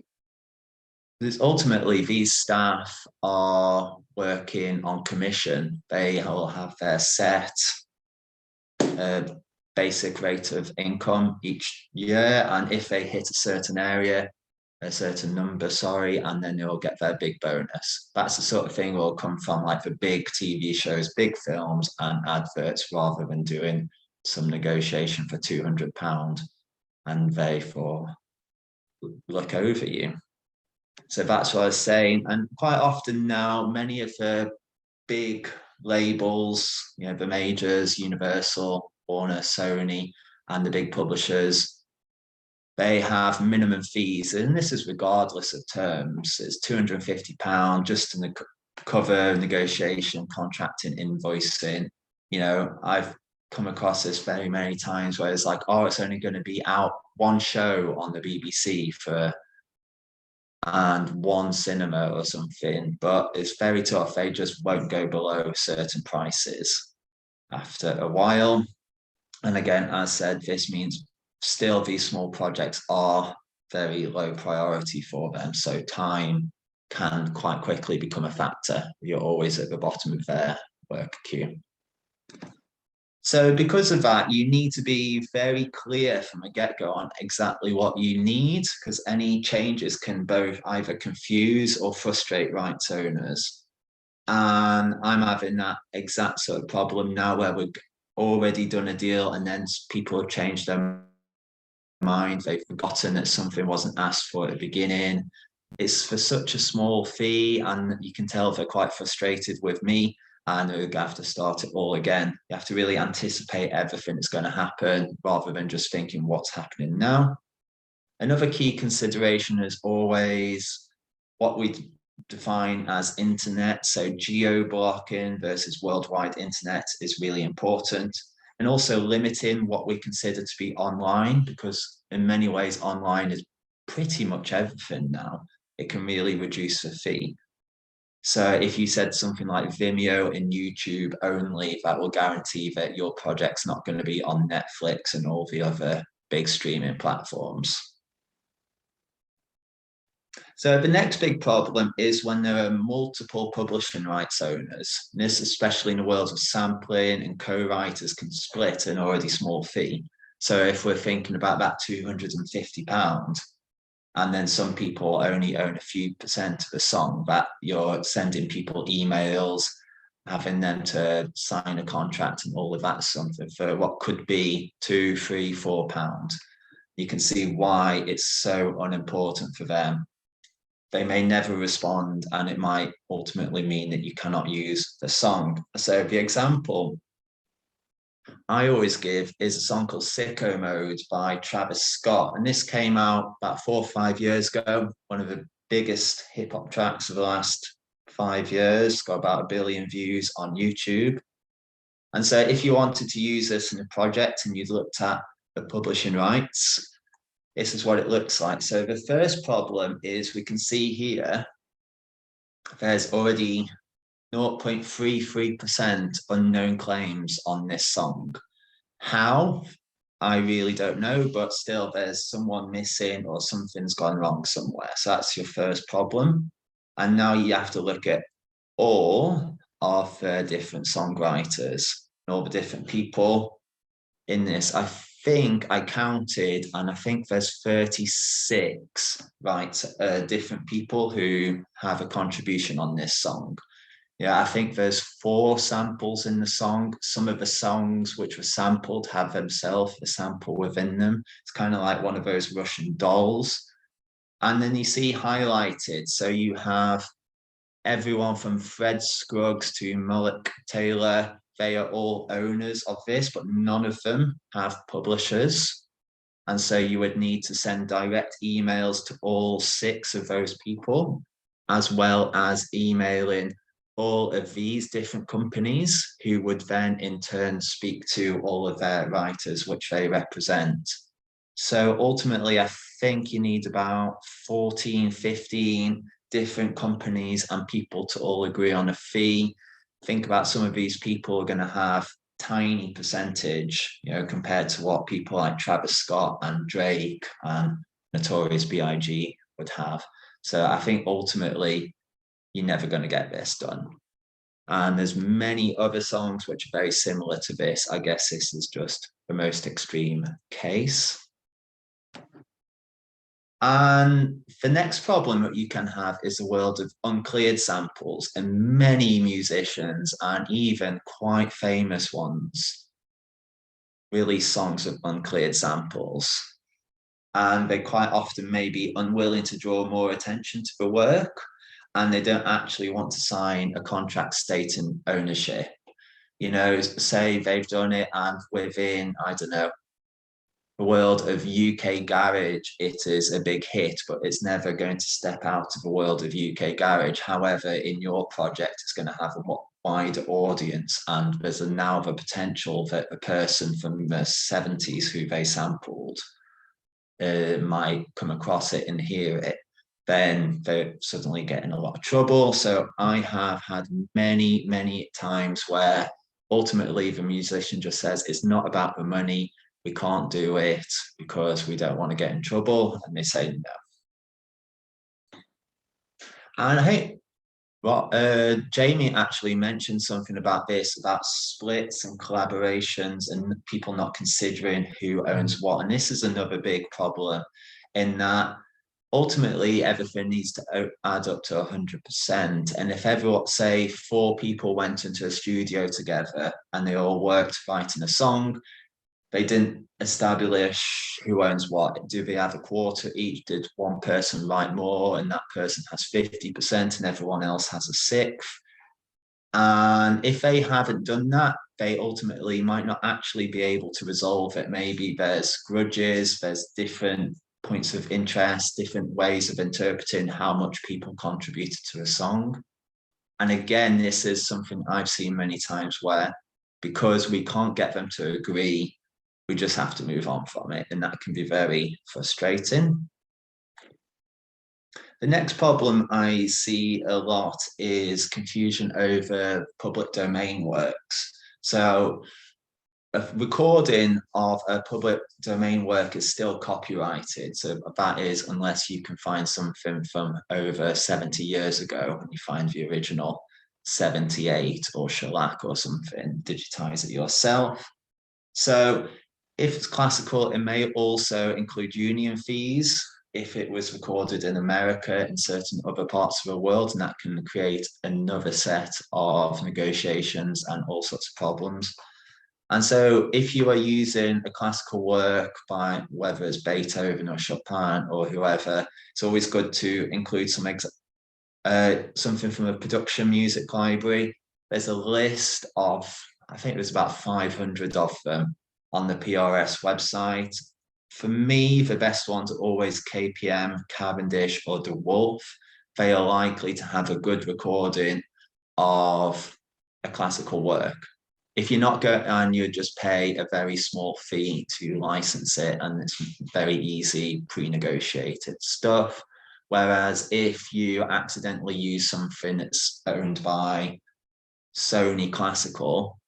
Because ultimately, these staff are working on commission. They will have their set basic rate of income each year, and if they hit a certain area, a certain number, and then they'll get their big bonus. That's the sort of thing will come from like the big TV shows, big films, and adverts, rather than doing some negotiation for £200 and they for look over you. So that's what I was saying. And quite often now, many of the big labels, you know, the majors, Universal, Warner, Sony, and the big publishers, they have minimum fees. And this is regardless of terms. It's £250 just in the cover, negotiation, contracting, invoicing. You know, I've come across this very many times where it's like, oh, it's only going to be out one show on the BBC and one cinema or something, but it's very tough. They just won't go below certain prices after a while. And again, as said, this means still these small projects are very low priority for them. So time can quite quickly become a factor. You're always at the bottom of their work queue. So because of that, you need to be very clear from the get-go on exactly what you need, because any changes can both either confuse or frustrate rights owners. And I'm having that exact sort of problem now, where we've already done a deal and then people have changed their mind. They've forgotten that something wasn't asked for at the beginning. It's for such a small fee, and you can tell they're quite frustrated with me. And we have to start it all again. You have to really anticipate everything that's going to happen rather than just thinking what's happening now. Another key consideration is always what we define as internet. So geo-blocking versus worldwide internet is really important. And also limiting what we consider to be online, because in many ways online is pretty much everything now. It can really reduce the fee. So if you said something like Vimeo and YouTube only, that will guarantee that your project's not going to be on Netflix and all the other big streaming platforms. So the next big problem is when there are multiple publishing rights owners. This, especially in the world of sampling, and co-writers can split an already small fee. So if we're thinking about that £250, and then some people only own a few percent of the song, that you're sending people emails, having them to sign a contract and all of that something for what could be £2, £3, £4. You can see why it's so unimportant for them. They may never respond, and it might ultimately mean that you cannot use the song. So the example I always give is a song called Sicko Mode by Travis Scott. And this came out about 4 or 5 years ago, one of the biggest hip hop tracks of the last 5 years, got about 1 billion views on YouTube. And so if you wanted to use this in a project and you'd looked at the publishing rights, this is what it looks like. So the first problem is we can see here, there's already 0.33% unknown claims on this song. How? I really don't know, but still there's someone missing or something's gone wrong somewhere. So that's your first problem. And now you have to look at all of the different songwriters and all the different people in this. I think I counted, and I think there's 36 different people who have a contribution on this song. Yeah, I think there's 4 samples in the song. Some of the songs which were sampled have themselves a sample within them. It's kind of like one of those Russian dolls. And then you see highlighted, so you have everyone from Fred Scruggs to Mullock Taylor. They are all owners of this, but none of them have publishers. And so you would need to send direct emails to all 6 of those people, as well as emailing all of these different companies who would then in turn speak to all of their writers which they represent. So ultimately, I think you need about 14, 15 different companies and people to all agree on a fee. Think about some of these people are going to have tiny percentage, compared to what people like Travis Scott and Drake and Notorious B.I.G. would have. So I think ultimately you're never going to get this done. And there's many other songs which are very similar to this. I guess this is just the most extreme case. And the next problem that you can have is the world of uncleared samples, and many musicians and even quite famous ones release songs of uncleared samples. And they quite often may be unwilling to draw more attention to the work, and they don't actually want to sign a contract stating ownership. Say they've done it and within, I don't know, the world of UK garage, it is a big hit, but it's never going to step out of the world of UK garage. However, in your project, it's going to have a wider audience, and there's now the potential that a person from the 70s who they sampled might come across it and hear it. Then they're suddenly getting a lot of trouble. So I have had many, many times where ultimately the musician just says, it's not about the money, we can't do it because we don't want to get in trouble. And they say no. And I think Jamie actually mentioned something about this, about splits and collaborations and people not considering who owns what. And this is another big problem in that ultimately everything needs to add up to 100%. And if everyone, say 4 people went into a studio together and they all worked writing a song, they didn't establish who owns what. Do they have a quarter each? Did one person write more and that person has 50% and everyone else has a sixth? And if they haven't done that, they ultimately might not actually be able to resolve it. Maybe there's grudges, there's different points of interest, different ways of interpreting how much people contributed to a song. And again, this is something I've seen many times where, because we can't get them to agree, we just have to move on from it. And that can be very frustrating. The next problem I see a lot is confusion over public domain works. So a recording of a public domain work is still copyrighted. So that is, unless you can find something from over 70 years ago and you find the original 78 or shellac or something, digitize it yourself. So if it's classical, it may also include union fees if it was recorded in America in certain other parts of the world, and that can create another set of negotiations and all sorts of problems. And so if you are using a classical work by whether it's Beethoven or Chopin or whoever, it's always good to include something from a production music library. There's a list of, I think there's about 500 of them on the PRS website. For me, the best ones are always KPM, Cavendish, or DeWolf. they are likely to have a good recording of a classical work. If you're not going, and you just pay a very small fee to license it, and it's very easy pre-negotiated stuff. Whereas if you accidentally use something that's owned by Sony Classical,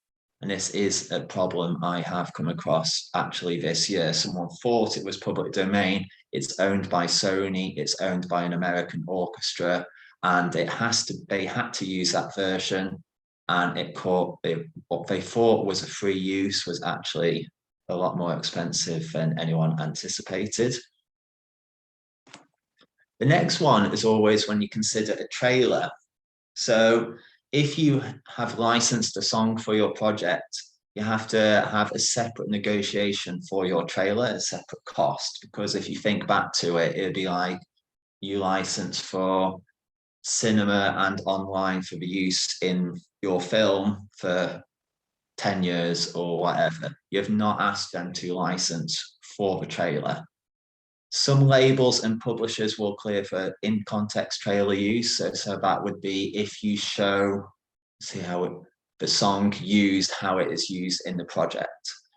and this is a problem I have come across actually this year, someone thought it was public domain. It's owned by Sony, it's owned by an American orchestra, and they had to use that version, and what they thought was a free use was actually a lot more expensive than anyone anticipated. The next one is always when you consider a trailer. So if you have licensed a song for your project, you have to have a separate negotiation for your trailer, a separate cost, because if you think back to it, it'd be like you license for cinema and online for the use in your film for 10 years or whatever. You have not asked them to license for the trailer. Some labels and publishers will clear for in-context trailer use. So that would be if you show, see how the song used, how it is used in the project.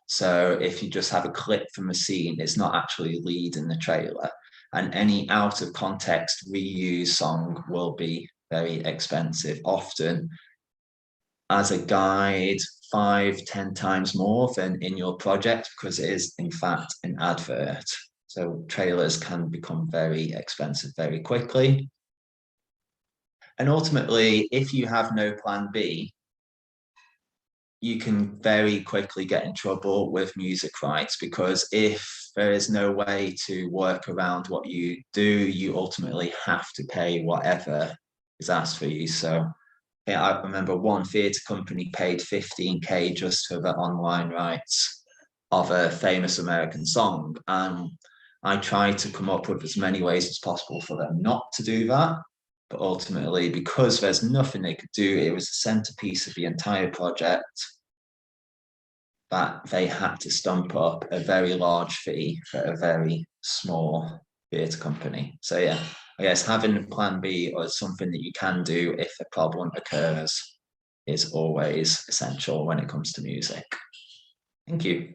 So if you just have a clip from a scene, it's not actually lead in the trailer. And any out of context reuse song will be very expensive, often as a guide 5-10 times more than in your project, because it is in fact an advert. So trailers can become very expensive very quickly. And ultimately, if you have no plan B, you can very quickly get in trouble with music rights, because if there is no way to work around what you do, you ultimately have to pay whatever is asked for you. So yeah, I remember one theatre company paid 15K just for the online rights of a famous American song. And I tried to come up with as many ways as possible for them not to do that. But ultimately, because there's nothing they could do, it was the centerpiece of the entire project, that they had to stump up a very large fee for a very small theatre company. So yeah, I guess having a plan B or something that you can do if a problem occurs is always essential when it comes to music. Thank you.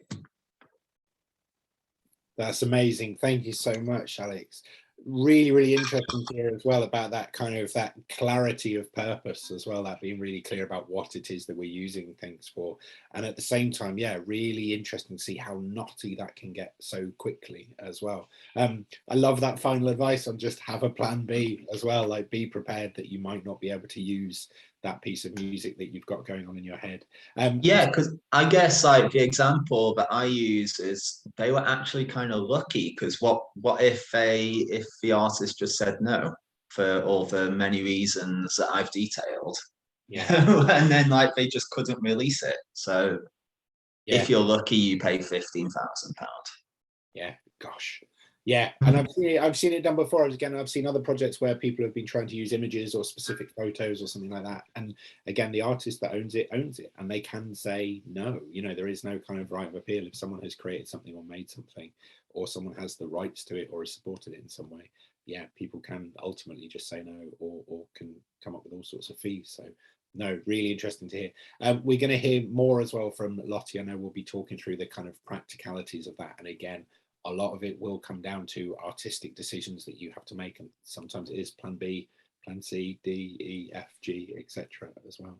That's amazing. Thank you so much, Alex. Really, really interesting to hear as well about that kind of that clarity of purpose as well, that being really clear about what it is that we're using things for. And at the same time, yeah, really interesting to see how knotty that can get so quickly as well. I love that final advice on just have a plan B as well, like be prepared that you might not be able to use that piece of music that you've got going on in your head. Yeah, because I guess like the example that I use is they were actually kind of lucky, because what if the artist just said no for all the many reasons that I've detailed, yeah, and then like they just couldn't release it. So yeah, if you're lucky, you pay £15,000. yeah, gosh. Yeah, and I've seen it done before. Again, I've seen other projects where people have been trying to use images or specific photos or something like that. And again, the artist that owns it, and they can say no. You know, there is no kind of right of appeal if someone has created something or made something, or someone has the rights to it or has supported it in some way. Yeah, people can ultimately just say no, or can come up with all sorts of fees. So no, really interesting to hear. We're going to hear more as well from Lottie. I know we'll be talking through the kind of practicalities of that. And again, a lot of it will come down to artistic decisions that you have to make, and sometimes it is plan B, plan C, D, E, F, G, etc. as well.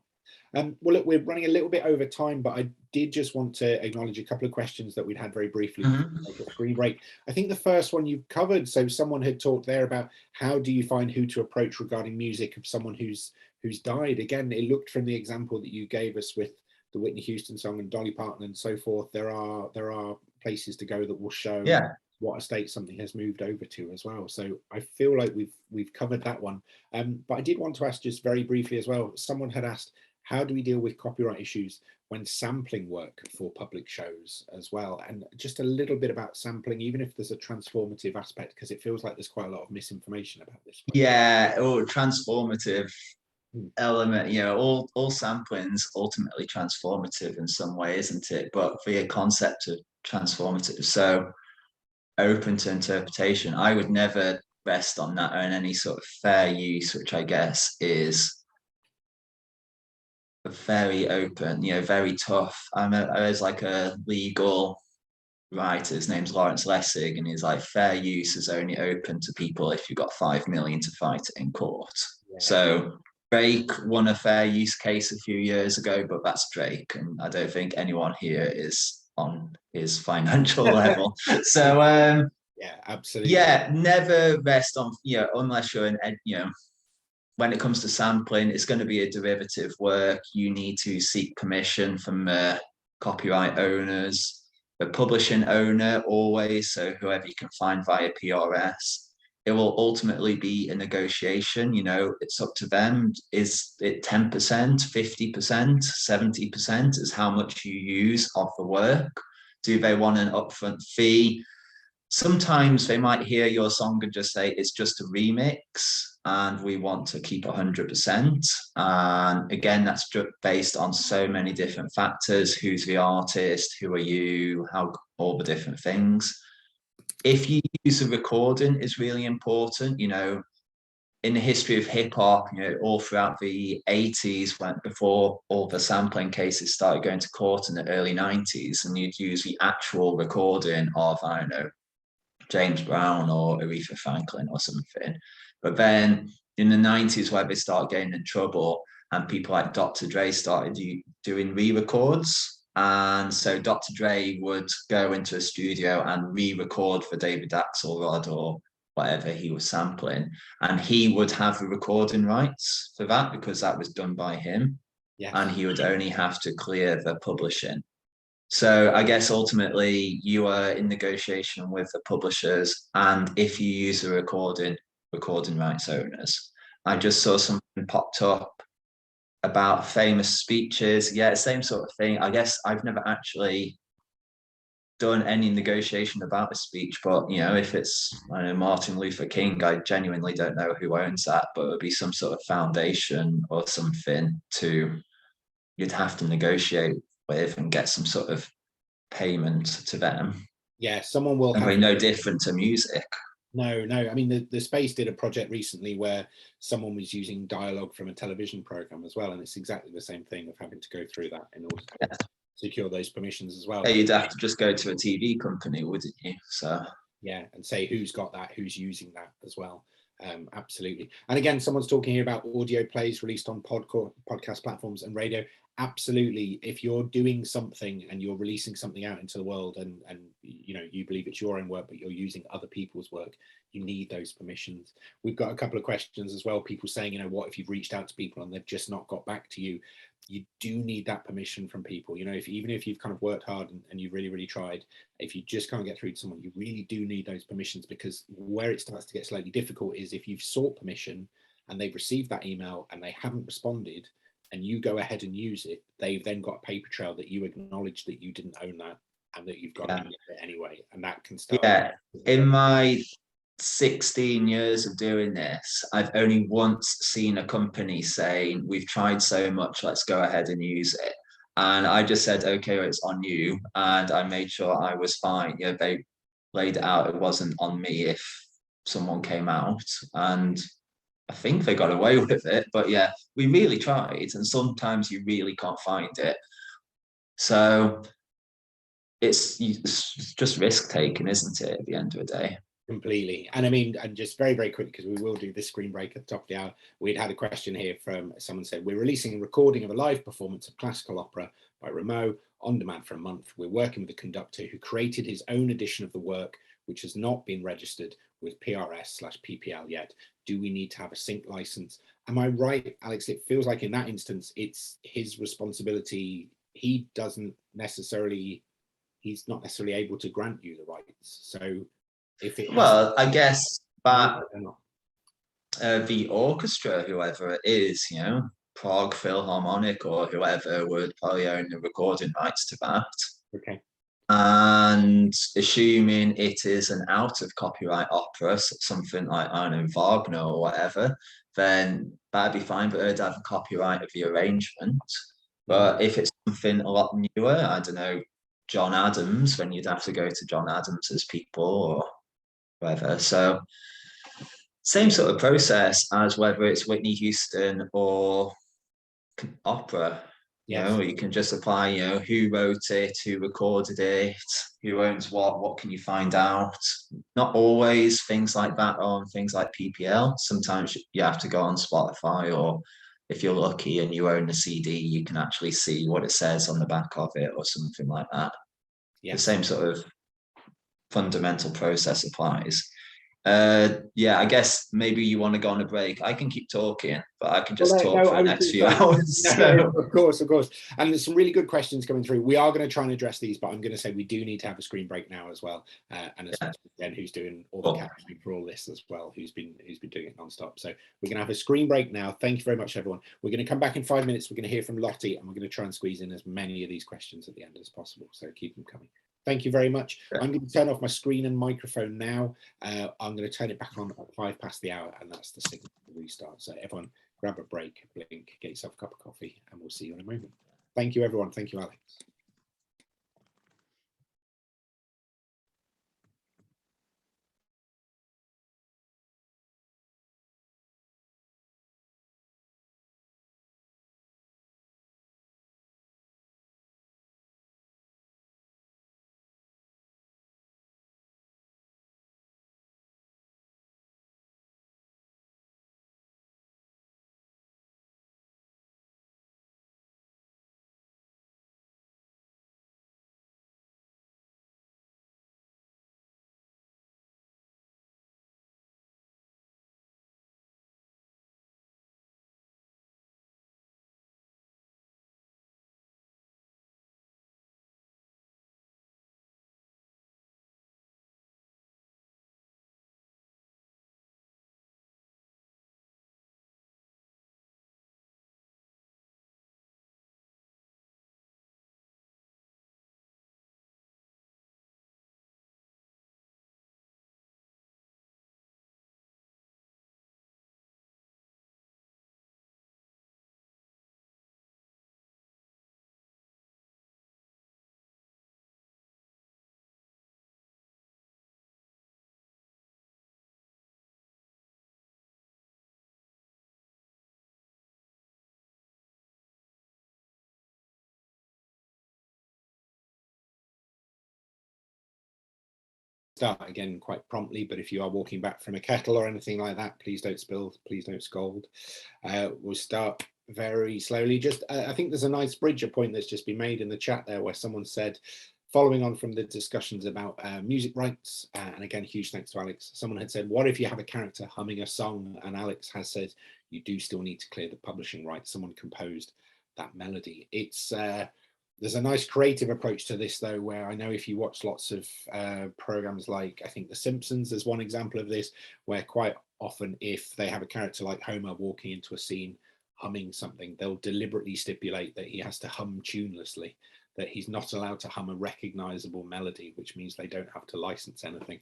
Well, look, we're running a little bit over time, but I did just want to acknowledge a couple of questions that we'd had very briefly before we make a screen break. I think the first one you've covered. So someone had talked there about how do you find who to approach regarding music of someone who's died. Again, it looked from the example that you gave us with the Whitney Houston song and Dolly Parton and so forth, there are places to go that will show what estate something has moved over to as well. So I feel like we've covered that one. But I did want to ask just very briefly as well, someone had asked, how do we deal with copyright issues when sampling work for public shows as well? And just a little bit about sampling, even if there's a transformative aspect, because it feels like there's quite a lot of misinformation about this. Yeah, transformative element, you know, all sampling's ultimately transformative in some way, isn't it? But the concept of transformative, so open to interpretation. I would never rest on that, and any sort of fair use, which I guess is very open, very tough. I was like a legal writer, his name's Lawrence Lessig, and he's like, fair use is only open to people if you've got 5 million to fight it in court. Yeah. So Drake won a fair use case a few years ago, but that's Drake, and I don't think anyone here is on his financial level. So yeah, absolutely. Yeah, never rest on, unless you're when it comes to sampling, it's going to be a derivative work. You need to seek permission from copyright owners, the publishing owner always, so whoever you can find via PRS. It will ultimately be a negotiation, it's up to them. Is it 10%, 50%, 70% is how much you use of the work? Do they want an upfront fee? Sometimes they might hear your song and just say, it's just a remix and we want to keep 100%. And again, that's based on so many different factors. Who's the artist? Who are you? How, all the different things. If you use a recording is really important, in the history of hip hop, all throughout the 80s, before all the sampling cases started going to court in the early 90s, and you'd use the actual recording of, I don't know, James Brown or Aretha Franklin or something. But then in the 90s, where they started getting in trouble and people like Dr. Dre started doing re-records. And so Dr. Dre would go into a studio and re-record for David Axelrod or whatever he was sampling. And he would have the recording rights for that because that was done by him. Yes. And he would only have to clear the publishing. So I guess ultimately you are in negotiation with the publishers, and if you use a recording rights owners. I just saw something popped up about famous speeches. Yeah, same sort of thing. I guess I've never actually done any negotiation about a speech, but if it's, I don't know, Martin Luther King, I genuinely don't know who owns that, but it would be some sort of foundation or something you'd have to negotiate with and get some sort of payment to them. Yeah, someone will have no different to music. No. I mean, the Space did a project recently where someone was using dialogue from a television program as well, and it's exactly the same thing of having to go through that in order to secure those permissions as well. Yeah, you'd have to just go to a TV company, wouldn't you? So yeah, and say who's got that, who's using that as well. Absolutely. And again, someone's talking here about audio plays released on podcast platforms and radio. Absolutely. If you're doing something and you're releasing something out into the world and you believe it's your own work, but you're using other people's work, you need those permissions. We've got a couple of questions as well. People saying, what if you've reached out to people and they've just not got back to you? You do need that permission from people. Even if you've kind of worked hard and you've really, really tried, if you just can't get through to someone, you really do need those permissions, because where it starts to get slightly difficult is if you've sought permission and they've received that email and they haven't responded and you go ahead and use it, they've then got a paper trail that you acknowledge that you didn't own that and that you've got to use it anyway. And that can start. Yeah, in my 16 years of doing this, I've only once seen a company saying, we've tried so much, let's go ahead and use it. And I just said, okay, well, it's on you. And I made sure I was fine. They laid it out. It wasn't on me if someone came out. And I think they got away with it. But yeah, we really tried. And sometimes you really can't find it. So it's just risk taking, isn't it, at the end of the day? Completely. And I mean, and just very, very quickly, because we will do this screen break at the top of the hour, we'd had a question here from someone said, we're releasing a recording of a live performance of classical opera by Rameau on demand for a month. We're working with the conductor who created his own edition of the work, which has not been registered with PRS/PPL yet. Do we need to have a sync license? Am I right, Alex? It feels like in that instance, it's his responsibility. He's not necessarily able to grant you the rights. So I guess that the orchestra, whoever it is, Prague Philharmonic or whoever, would probably own the recording rights to that. Okay. And assuming it is an out of copyright opera, something like, I don't know, Wagner or whatever, then that'd be fine, but they'd have a copyright of the arrangement. But if it's something a lot newer, I don't know, John Adams, then you'd have to go to John Adams's people or whatever. So Same sort of process as whether it's Whitney Houston or opera. Yes. You know, you can just apply, you know, who wrote it, who recorded it, who owns what can you find out? Not always things like that on things like PPL. Sometimes you have to go on Spotify, or if you're lucky and you own a CD, you can actually see what it says on the back of it or something like that. Yes. The same sort of fundamental process applies. Yeah, I guess maybe you want to go on a break. I can keep talking, but I can just talk for the next few hours. Of course. And there's some really good questions coming through. We are going to try and address these, but I'm going to say we do need to have a screen break now as well. And especially Ben, who's doing all the captioning for all this as well, who's been doing it non-stop. So we're going to have a screen break now. Thank you very much, everyone. We're going to come back in 5 minutes. We're going to hear from Lottie, and we're going to try and squeeze in as many of these questions at the end as possible. So keep them coming. Thank you very much. I'm going to turn off my screen and microphone now. I'm going to turn it back on at 5 past the hour, and that's the signal to restart. So everyone grab a break, blink, get yourself a cup of coffee, and we'll see you in a moment. Thank you, everyone. Thank you, Alex. Start again quite promptly, but if you are walking back from a kettle or anything like that, please don't spill, please don't scold. We'll start very slowly. Just I think there's a nice bridge, a point that's just been made in the chat there, where someone said, following on from the discussions about music rights, and again, huge thanks to Alex, someone had said, what if you have a character humming a song? And Alex has said, you do still need to clear the publishing rights. Someone composed that melody. It's there's a nice creative approach to this, though, where I know if you watch lots of programs like, I think The Simpsons, there's one example of this, where quite often if they have a character like Homer walking into a scene humming something, they'll deliberately stipulate that he has to hum tunelessly, that he's not allowed to hum a recognizable melody, which means they don't have to license anything.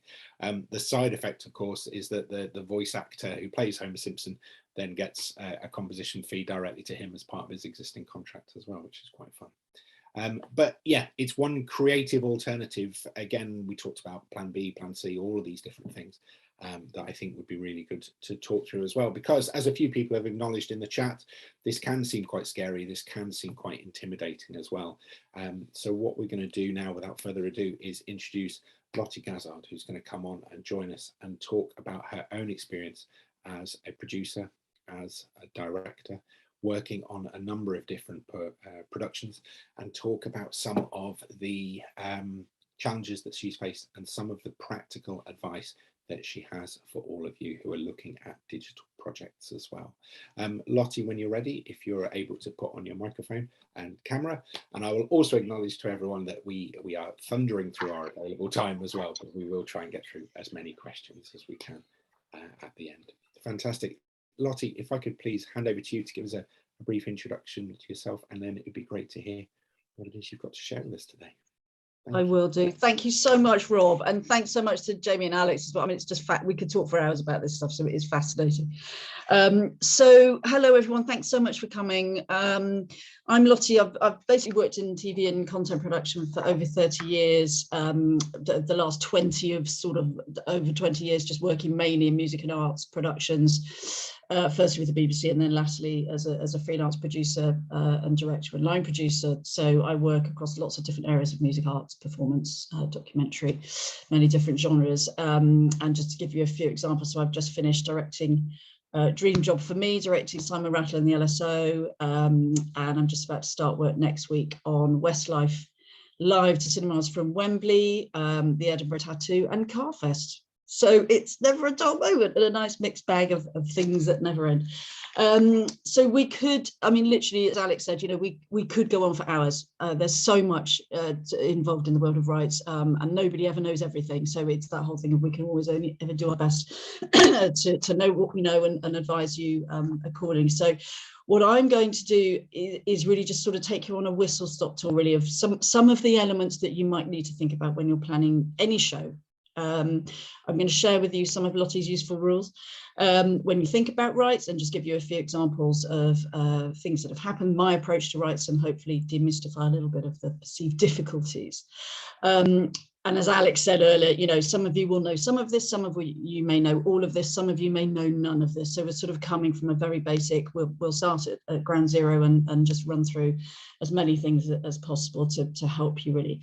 The side effect, of course, is that the voice actor who plays Homer Simpson then gets a composition fee directly to him as part of his existing contract as well, which is quite fun. But yeah, it's one creative alternative. Again, we talked about plan B, plan C, all of these different things that I think would be really good to talk through as well, because as a few people have acknowledged in the chat, this can seem quite scary, this can seem quite intimidating as well. So what we're going to do now, without further ado, is introduce Lottie Gazzard, who's going to come on and join us and talk about her own experience as a producer, as a director, working on a number of different productions, and talk about some of the challenges that she's faced and some of the practical advice that she has for all of you who are looking at digital projects as well. Lottie, when you're ready, if you're able to put on your microphone and camera, and I will also acknowledge to everyone that we are thundering through our available time as well, but we will try and get through as many questions as we can at the end. Fantastic. Lottie, if I could please hand over to you to give us a brief introduction to yourself, and then it'd be great to hear what it is you've got to share with us today. I will do. Thank you so much, Rob, and thanks so much to Jamie and Alex as well. I mean, it's just fact we could talk for hours about this stuff, so it is fascinating. So hello everyone, thanks so much for coming. I'm Lottie. I've basically worked in TV and content production for over 30 years. The last 20 of sort of over 20 years just working mainly in music and arts productions, firstly with the BBC and then lastly as a freelance producer and director and line producer. So I work across lots of different areas of music, arts, performance, documentary, many different genres. And just to give you a few examples, so I've just finished directing dream job for me, directing Simon Rattle and the LSO, and I'm just about to start work next week on Westlife live to cinemas from Wembley, the Edinburgh Tattoo and Carfest. So it's never a dull moment and a nice mixed bag of things that never end. So we could, I mean, literally, as Alex said, you know, we could go on for hours. There's so much involved in the world of rights, and nobody ever knows everything. So it's that whole thing of we can always only ever do our best to know what we know and advise you accordingly. So what I'm going to do is really just sort of take you on a whistle-stop tour, really, of some of the elements that you might need to think about when you're planning any show. I'm going to share with you some of Lottie's useful rules when you think about rights, and just give you a few examples of things that have happened, my approach to rights, and hopefully demystify a little bit of the perceived difficulties. And as Alex said earlier, you know, some of you will know some of this, some of you may know all of this, some of you may know none of this. So we're sort of coming from a very basic, we'll start at ground zero and just run through as many things as possible to help you really.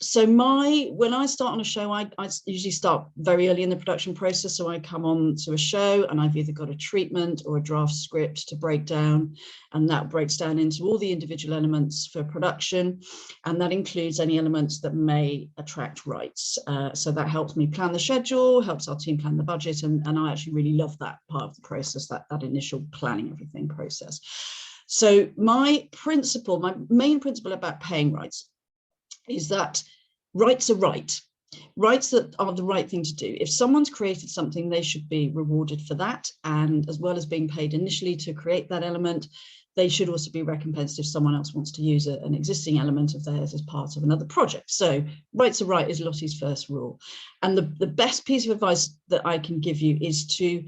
So when I start on a show, I usually start very early in the production process. So I come on to a show and I've either got a treatment or a draft script to break down, and that breaks down into all the individual elements for production. And that includes any elements that may attract rights. So that helps me plan the schedule, helps our team plan the budget, and I actually really love that part of the process, that initial planning everything process. So my main principle about paying rights is that rights are right. Rights that are the right thing to do. If someone's created something, they should be rewarded for that. And as well as being paid initially to create that element, they should also be recompensed if someone else wants to use an existing element of theirs as part of another project. So rights are right is Lottie's first rule. And the best piece of advice that I can give you is to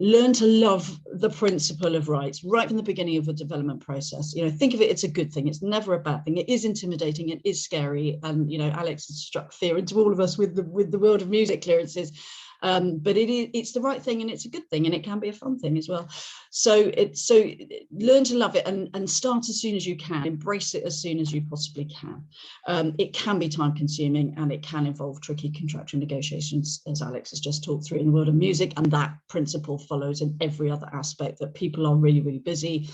learn to love the principle of rights right from the beginning of a development process. You know, think of it, it's a good thing. It's never a bad thing. It is intimidating, it is scary. And, you know, Alex has struck fear into all of us with the world of music clearances. But it's the right thing, and it's a good thing, and it can be a fun thing as well. So learn to love it and start as soon as you can, embrace it as soon as you possibly can. It can be time consuming, and it can involve tricky contractual negotiations, as Alex has just talked through in the world of music, and that principle follows in every other aspect, that people are really, really busy.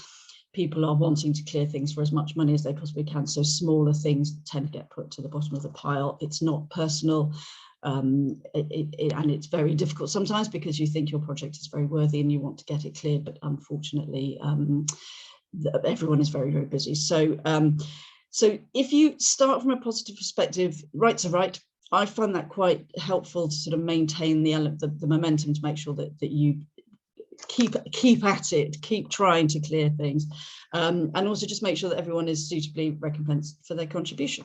People are wanting to clear things for as much money as they possibly can. So smaller things tend to get put to the bottom of the pile. It's not personal. And it's very difficult sometimes because you think your project is very worthy and you want to get it cleared, but unfortunately everyone is very, very busy. So so if you start from a positive perspective, rights are right. I find that quite helpful to sort of maintain the momentum, to make sure that you keep at it, keep trying to clear things, and also just make sure that everyone is suitably recompensed for their contribution.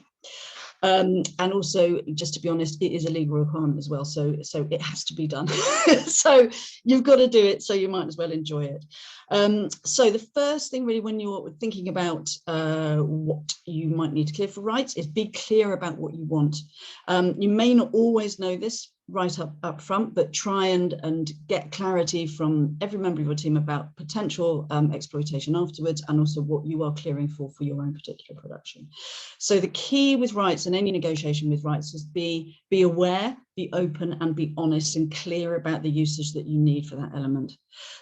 And also, just to be honest, it is a legal requirement as well, so it has to be done. So you've got to do it, so you might as well enjoy it. So the first thing really when you're thinking about what you might need to clear for rights is be clear about what you want. You may not always know this right up front, but try and get clarity from every member of your team about potential exploitation afterwards, and also what you are clearing for your own particular production. So the key with rights and any negotiation with rights is be aware, be open, and be honest and clear about the usage that you need for that element.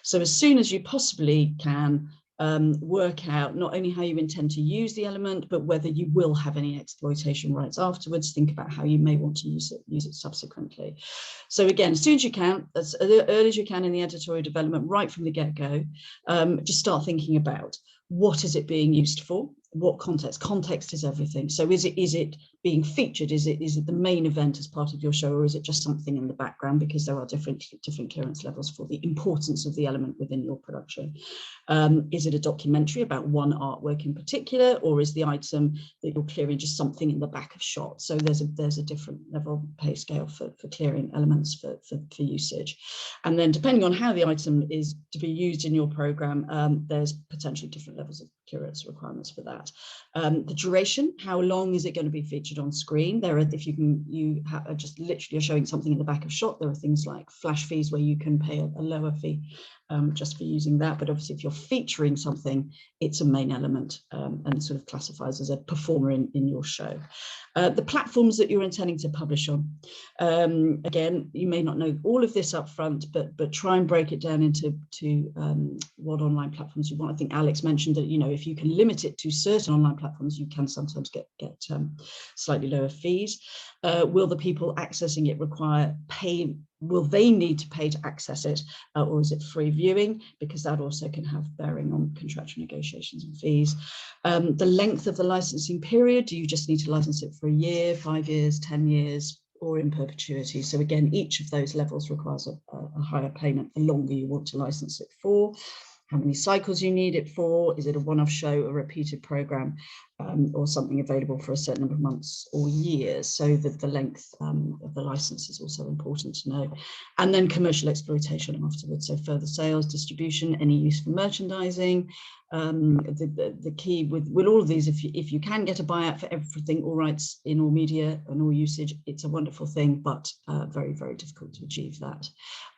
So as soon as you possibly can, work out not only how you intend to use the element, but whether you will have any exploitation rights afterwards. Think about how you may want to use it subsequently. So again, as soon as you can, as early as you can in the editorial development, right from the get-go, just start thinking about what is it being used for, what context? Context is everything. So is it being featured? Is it the main event as part of your show, or is it just something in the background? Because there are different clearance levels for the importance of the element within your production. Is it a documentary about one artwork in particular, or is the item that you're clearing just something in the back of shot? So there's a different level pay scale for clearing elements for usage. And then depending on how the item is to be used in your program, there's potentially different levels of clearance requirements for that. The duration, how long is it going to be featured on screen? There are, if you are just literally showing something in the back of shot, there are things like flash fees where you can pay a lower fee just for using that. But obviously if you're featuring something, it's a main element and sort of classifies as a performer in your show. The platforms that you're intending to publish on. Again, you may not know all of this up front, but try and break it down into what online platforms you want. I think Alex mentioned that, if you can limit it to certain online platforms, you can sometimes get slightly lower fees. Will the people accessing it require pay? Will they need to pay to access it, or is it free viewing? Because that also can have bearing on contractual negotiations and fees. The length of the licensing period, do you just need to license it for a year, 5 years, 10 years, or in perpetuity? So again, each of those levels requires a higher payment the longer you want to license it for. How many cycles you need it for? Is it a one-off show, a repeated program, or something available for a certain number of months or years? So the length of the license is also important to know. And then commercial exploitation afterwards. So further sales, distribution, any use for merchandising. The key with all of these, if you can get a buyout for everything, all rights in all media and all usage, it's a wonderful thing, but very, very difficult to achieve that.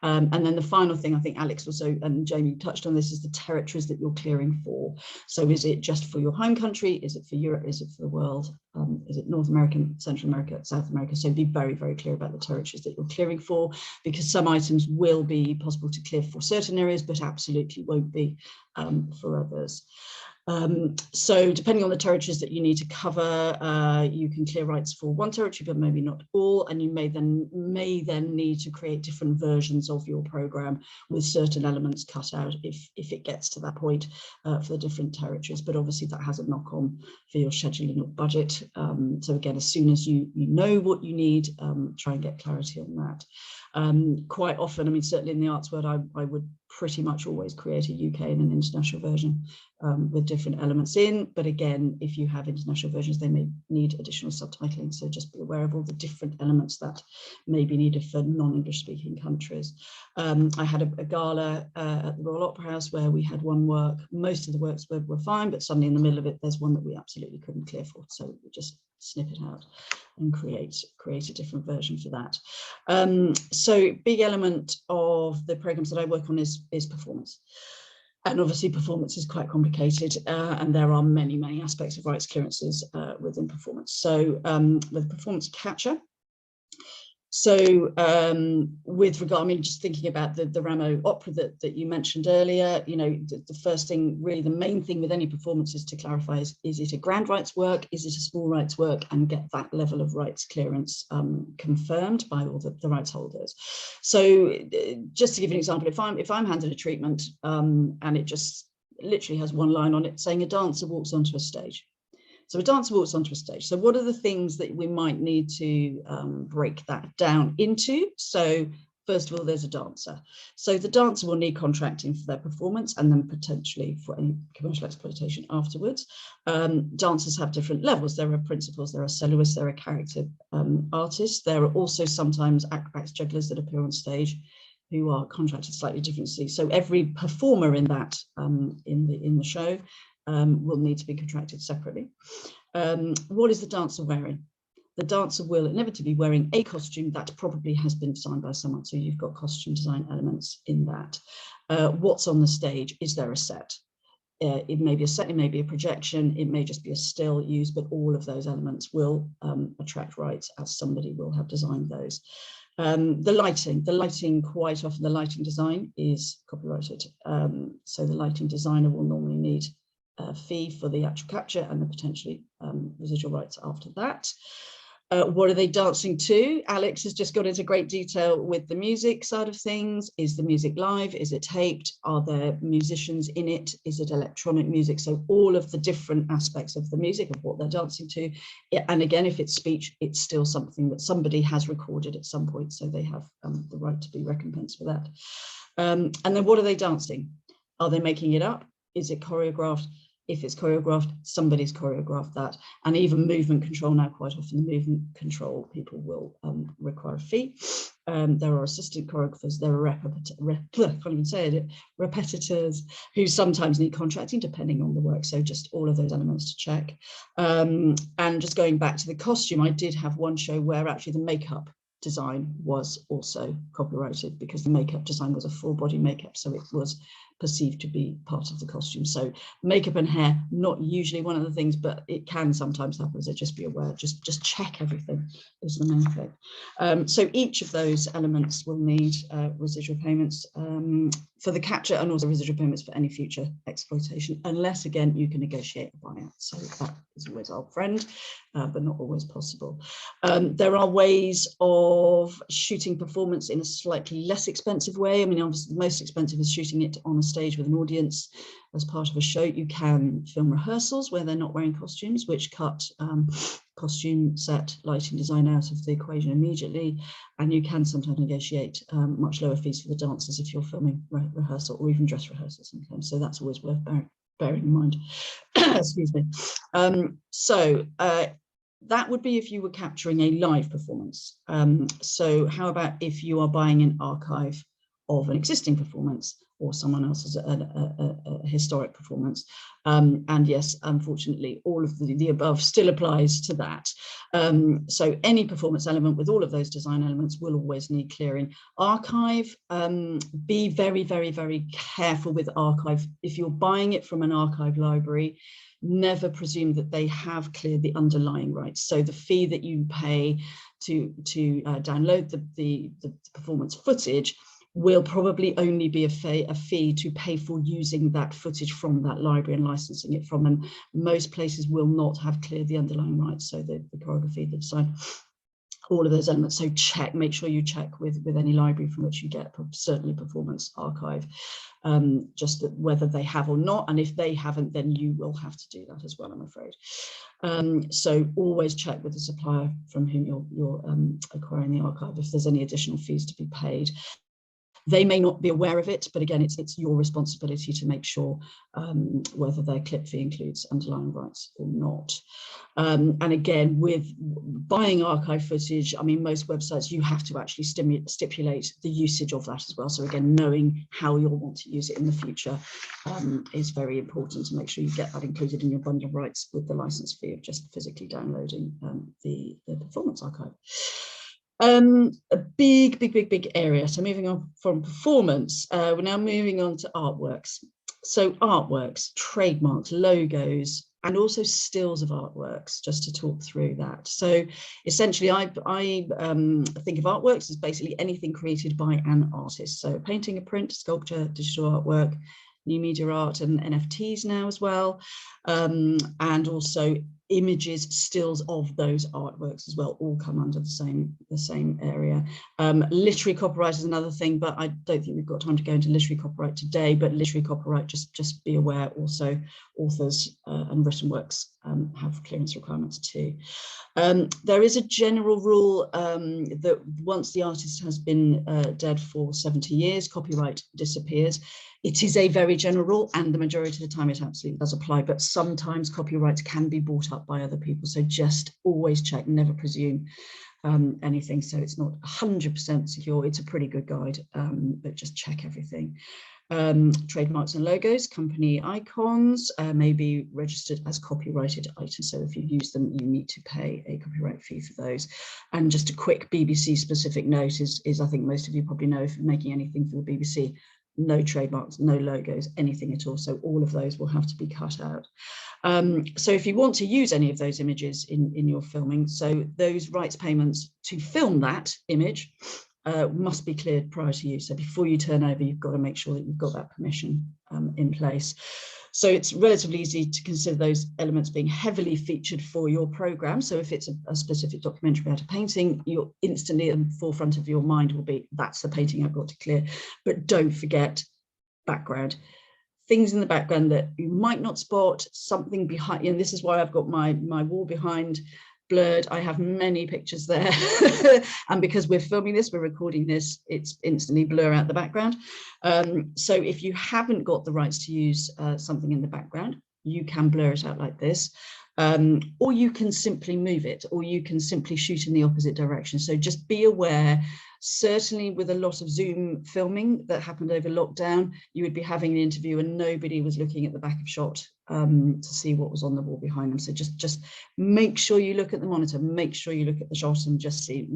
And then the final thing, I think Alex also and Jamie touched on this, is the territories that you're clearing for. So is it just for your home country? Is it for Europe? Is it for the world? Is it North America, Central America, South America? So be very, very clear about the territories that you're clearing for, because some items will be possible to clear for certain areas, but absolutely won't be for others. So depending on the territories that you need to cover, you can clear rights for one territory, but maybe not all, and you may then need to create different versions of your program with certain elements cut out if it gets to that point for the different territories. But obviously that has a knock-on for your scheduling or budget. So again, as soon as you know what you need, try and get clarity on that. Quite often, I mean, certainly in the arts world, I would pretty much always create a UK and an international version with different elements in. But again, if you have international versions, they may need additional subtitling. So just be aware of all the different elements that may be needed for non-English speaking countries. I had a gala at the Royal Opera House where we had one work. Most of the works were fine, but suddenly in the middle of it, there's one that we absolutely couldn't clear for. So we just snip it out and create a different version for that. So big element of the programs that I work on is performance. And obviously performance is quite complicated, and there are many, many aspects of rights clearances within performance. So with performance capture, so with regard, I mean, just thinking about the Rameau opera that you mentioned earlier, the first thing, really the main thing with any performance is to clarify, is it a grand rights work? Is it a small rights work? And get that level of rights clearance confirmed by all the rights holders. So just to give you an example, if I'm handed a treatment and it just literally has one line on it saying a dancer walks onto a stage. So a dancer walks onto a stage. So what are the things that we might need to break that down into? So first of all, there's a dancer. So the dancer will need contracting for their performance and then potentially for any commercial exploitation afterwards. Dancers have different levels. There are principals, there are soloists, there are character artists. There are also sometimes acrobats, jugglers that appear on stage who are contracted slightly differently. So every performer in that in the show will need to be contracted separately. What is the dancer wearing? The dancer will inevitably be wearing a costume that probably has been designed by someone. So you've got costume design elements in that. What's on the stage? Is there a set? It may be a set, it may be a projection, it may just be a still used, but all of those elements will attract rights as somebody will have designed those. The lighting, quite often the lighting design is copyrighted. So the lighting designer will normally need a fee for the actual capture and the potentially residual rights after that. What are they dancing to? Alex has just got into great detail with the music side of things. Is the music live? Is it taped? Are there musicians in it? Is it electronic music? So all of the different aspects of the music, of what they're dancing to. And again, if it's speech, it's still something that somebody has recorded at some point, so they have the right to be recompensed for that. And then what are they dancing? Are they making it up? Is it choreographed? If it's choreographed, somebody's choreographed that. And even movement control now, quite often the movement control people will require a fee. There are assistant choreographers, there are can't even say it, repetitors who sometimes need contracting depending on the work. So just all of those elements to check. And just going back to the costume, I did have one show where actually the makeup design was also copyrighted, because the makeup design was a full body makeup, so it was perceived to be part of the costume. So makeup and hair, not usually one of the things, but it can sometimes happen, so just be aware, just check everything is the main thing. So each of those elements will need residual payments for the capture, and also residual payments for any future exploitation, unless again you can negotiate a buyout. So that is always our friend, but not always possible. There are ways of shooting performance in a slightly less expensive way. I mean, obviously the most expensive is shooting it on a stage with an audience as part of a show. You can film rehearsals where they're not wearing costumes, which cut costume, set, lighting design out of the equation immediately. And you can sometimes negotiate much lower fees for the dancers if you're filming rehearsal or even dress rehearsal sometimes. So that's always worth bearing in mind. Excuse me. That would be if you were capturing a live performance. So how about if you are buying an archive of an existing performance or someone else's a historic performance? And yes, unfortunately, all of the above still applies to that. So any performance element with all of those design elements will always need clearing. Archive, be very, very, very careful with archive. If you're buying it from an archive library, never presume that they have cleared the underlying rights. So the fee that you pay to download the performance footage will probably only be a fee to pay for using that footage from that library and licensing it from them. Most places will not have cleared the underlying rights, so the choreography, the design, all of those elements. So make sure you check with any library from which you get certainly performance archive, just that whether they have or not, and if they haven't, then you will have to do that as well, I'm afraid. So always check with the supplier from whom you're acquiring the archive if there's any additional fees to be paid. They may not be aware of it, but again, it's your responsibility to make sure whether their clip fee includes underlying rights or not. And again, with buying archive footage, I mean, most websites, you have to actually stipulate the usage of that as well. So again, knowing how you'll want to use it in the future is very important to make sure you get that included in your bundle of rights with the license fee of just physically downloading the performance archive. A big area. So moving on from performance, we're now moving on to artworks. So artworks, trademarks, logos, and also stills of artworks, just to talk through that. So essentially, I think of artworks as basically anything created by an artist. So painting, a print, sculpture, digital artwork, new media art, and NFTs now as well, and also images, stills of those artworks as well, all come under the same area. Literary copyright is another thing, but I don't think we've got time to go into literary copyright today. But literary copyright, just be aware, also authors and written works have clearance requirements too. There is a general rule that once the artist has been dead for 70 years, copyright disappears. It is a very general rule, and the majority of the time it absolutely does apply, but sometimes copyrights can be bought up by other people. So just always check, never presume anything. So it's not 100% secure. It's a pretty good guide, but just check everything. Trademarks and logos, company icons may be registered as copyrighted items. So if you use them, you need to pay a copyright fee for those. And just a quick BBC specific note is I think most of you probably know, if you're making anything for the BBC, no trademarks, no logos, anything at all. So all of those will have to be cut out. So if you want to use any of those images in your filming, so those rights payments to film that image must be cleared prior to use. So before you turn over, you've got to make sure that you've got that permission in place. So it's relatively easy to consider those elements being heavily featured for your program. So if it's a specific documentary about a painting, you're instantly in the forefront of your mind will be, that's the painting I've got to clear. But don't forget background. Things in the background that you might not spot, something behind, and this is why I've got my wall behind blurred. I have many pictures there. And because we're filming this, we're recording this, it's instantly blur out the background. So if you haven't got the rights to use something in the background, you can blur it out like this. Or you can simply move it, or you can simply shoot in the opposite direction. So just be aware, certainly with a lot of Zoom filming that happened over lockdown, you would be having an interview and nobody was looking at the back of shot to see what was on the wall behind them. So just make sure you look at the monitor, make sure you look at the shot and just see,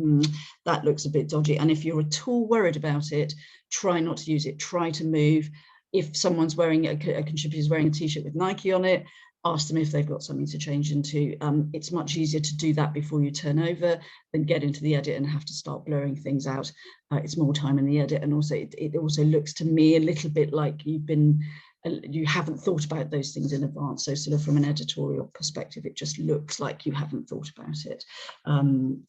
that looks a bit dodgy. And if you're at all worried about it, try not to use it, try to move. If someone's wearing, a contributor's wearing a t-shirt with Nike on it, ask them if they've got something to change into. It's much easier to do that before you turn over than get into the edit and have to start blurring things out. It's more time in the edit, and also it also looks to me a little bit like you haven't thought about those things in advance. So sort of from an editorial perspective, it just looks like you haven't thought about it.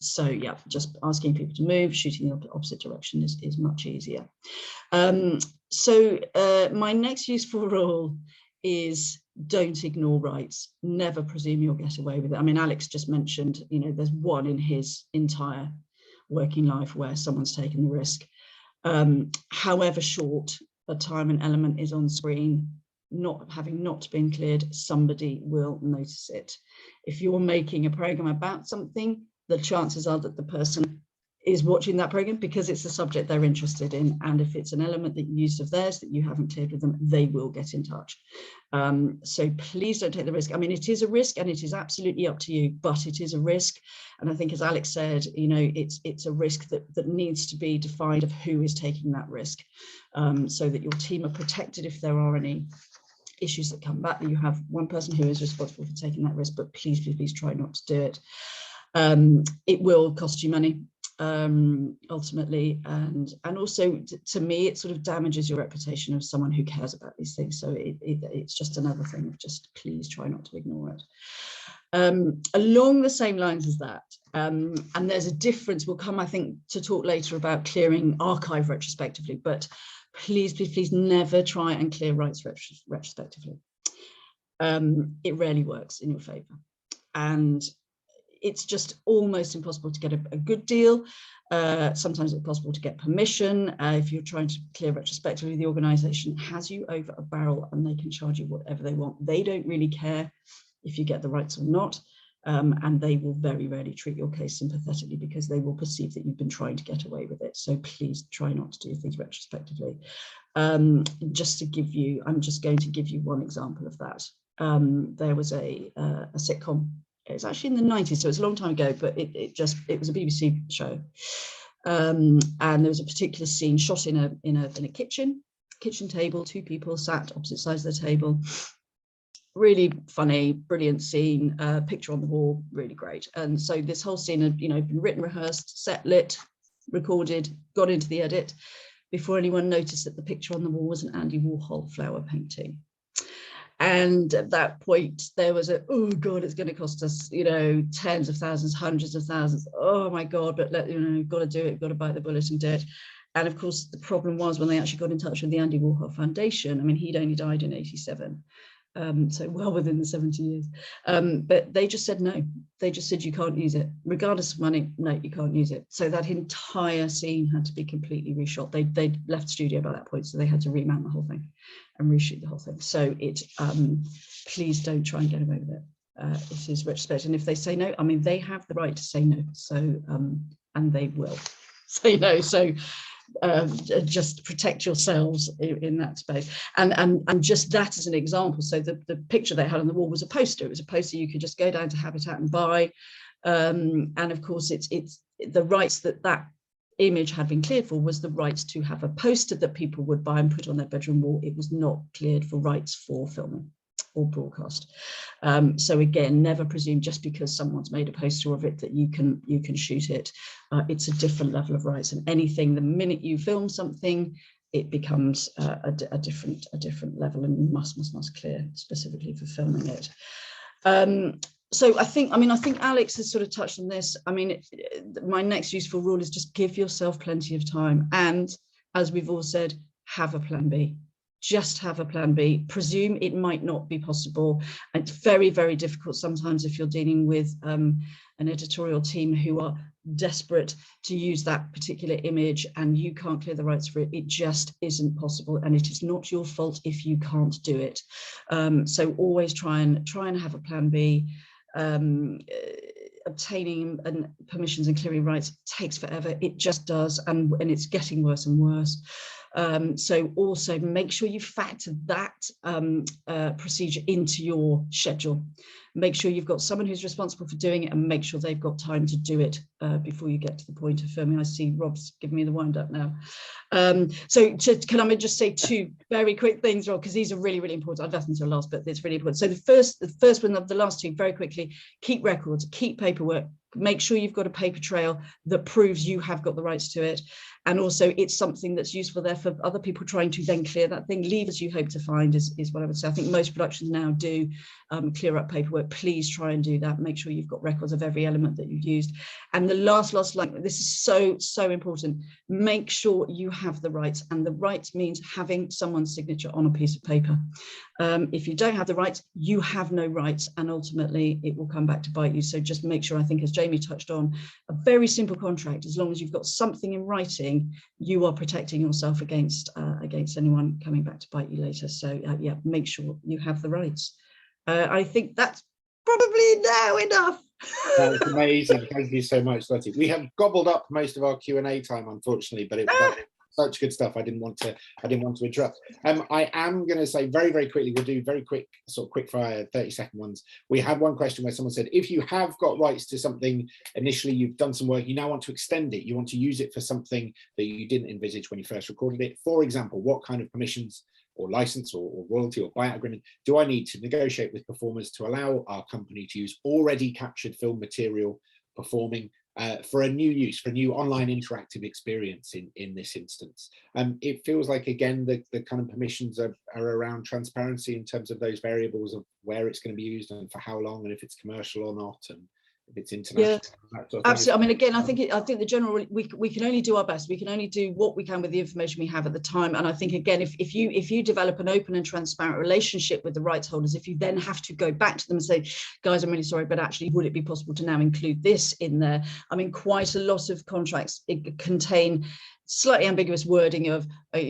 So yeah, just asking people to move, shooting in the opposite direction is much easier. So my next useful rule is don't ignore rights. Never presume you'll get away with it. I mean, Alex just mentioned, you know, there's one in his entire working life where someone's taken the risk. However short a time and element is on screen, not been cleared, somebody will notice it. If you're making a program about something, the chances are that the person is watching that program because it's the subject they're interested in, and if it's an element that you used of theirs that you haven't cleared with them, they will get in touch. So please don't take the risk. I mean, it is a risk and it is absolutely up to you, but it is a risk. And I think, as Alex said, you know, it's a risk that needs to be defined of who is taking that risk, so that your team are protected if there are any issues that come back, that you have one person who is responsible for taking that risk, but please, please, please try not to do it. It will cost you money ultimately, and also to me it sort of damages your reputation of someone who cares about these things. So it's just another thing of just please try not to ignore it. Along the same lines as that, and there's a difference, we'll come I think to talk later about clearing archive retrospectively, but please, please, please never try and clear rights retrospectively. It rarely works in your favor, and it's just almost impossible to get a good deal. Sometimes it's possible to get permission. If you're trying to clear retrospectively, the organisation has you over a barrel and they can charge you whatever they want. They don't really care if you get the rights or not, and they will very rarely treat your case sympathetically because they will perceive that you've been trying to get away with it. So please try not to do things retrospectively. Just to give you, I'm just going to give you one example of that. There was a sitcom. It's actually in the 90s, so it's a long time ago, but it was a BBC show. And there was a particular scene shot in a kitchen table, two people sat opposite sides of the table. Really funny, brilliant scene, picture on the wall, really great. And so this whole scene had, you know, been written, rehearsed, set, lit, recorded, got into the edit before anyone noticed that the picture on the wall was an Andy Warhol flower painting. And at that point, there was oh God, it's going to cost us, you know, tens of thousands, hundreds of thousands. Oh my God, but got to do it, got to bite the bullet and do it. And of course, the problem was when they actually got in touch with the Andy Warhol Foundation. I mean, he'd only died in '87. So well within the 70 years. But they just said no. They just said you can't use it. Regardless of money, no, you can't use it. So that entire scene had to be completely reshot. They left the studio by that point, so they had to remount the whole thing and reshoot the whole thing. So please don't try and get away with it. It is retrospective. And if they say no, I mean, they have the right to say no. So, and they will say no. So just protect yourselves in that space, and just that as an example. So the picture they had on the wall was a poster. It was a poster you could just go down to Habitat and buy, and of course it's the rights that image had been cleared for was the rights to have a poster that people would buy and put on their bedroom wall. It was not cleared for rights for filming or broadcast. So again, never presume just because someone's made a poster of it that you can shoot it. It's a different level of rights, and anything, the minute you film something it becomes a different level and must clear specifically for filming it. So I think Alex has sort of touched on this. I mean, my next useful rule is just give yourself plenty of time. And as we've all said, have a plan B. Just have a plan B. Presume it might not be possible. It's very, very difficult sometimes if you're dealing with an editorial team who are desperate to use that particular image and you can't clear the rights for it. It just isn't possible, and it is not your fault if you can't do it. So always try and have a plan B. Obtaining permissions and clearing rights takes forever. It just does, and it's getting worse and worse. So also make sure you factor that procedure into your schedule. Make sure you've got someone who's responsible for doing it, and make sure they've got time to do it before you get to the point of filming. I see Rob's giving me the wind up now. So can I just say two very quick things, Rob, because these are really, really important. I've left them until last, but it's really important. So the first one of the last two, very quickly, keep records, keep paperwork. Make sure you've got a paper trail that proves you have got the rights to it. And also it's something that's useful there for other people trying to then clear that thing. Leave as you hope to find is what I would say. I think most productions now do clear up paperwork. Please try and do that. Make sure you've got records of every element that you've used. And the last line, this is so important. Make sure you have the rights, and the rights means having someone's signature on a piece of paper. If you don't have the rights, you have no rights, and ultimately it will come back to bite you. So just make sure, I think as Jamie touched on, a very simple contract, as long as you've got something in writing, you are protecting yourself against anyone coming back to bite you later. So yeah, make sure you have the rights. I think that's probably now enough. That's amazing. Thank you so much, Lottie. We have gobbled up most of our Q&A time, unfortunately, but that such good stuff. I didn't want to interrupt. I am going to say very, very quickly, we'll do very quick, sort of quick fire 30-second ones. We had one question where someone said, if you have got rights to something initially, you've done some work, you now want to extend it, you want to use it for something that you didn't envisage when you first recorded it. For example, what kind of permissions or license or royalty or buyout agreement do I need to negotiate with performers to allow our company to use already captured film material performing for a new use, for a new online interactive experience in this instance? It feels like, again, the kind of permissions are around transparency in terms of those variables of where it's going to be used and for how long, and if it's commercial or not, and if it's international. Yeah, absolutely. I mean, again, I think the general, we can only do our best. We can only do what we can with the information we have at the time. And I think, again, if you develop an open and transparent relationship with the rights holders, if you then have to go back to them and say, guys, I'm really sorry, but actually, would it be possible to now include this in there? I mean, quite a lot of contracts contain slightly ambiguous wording of, I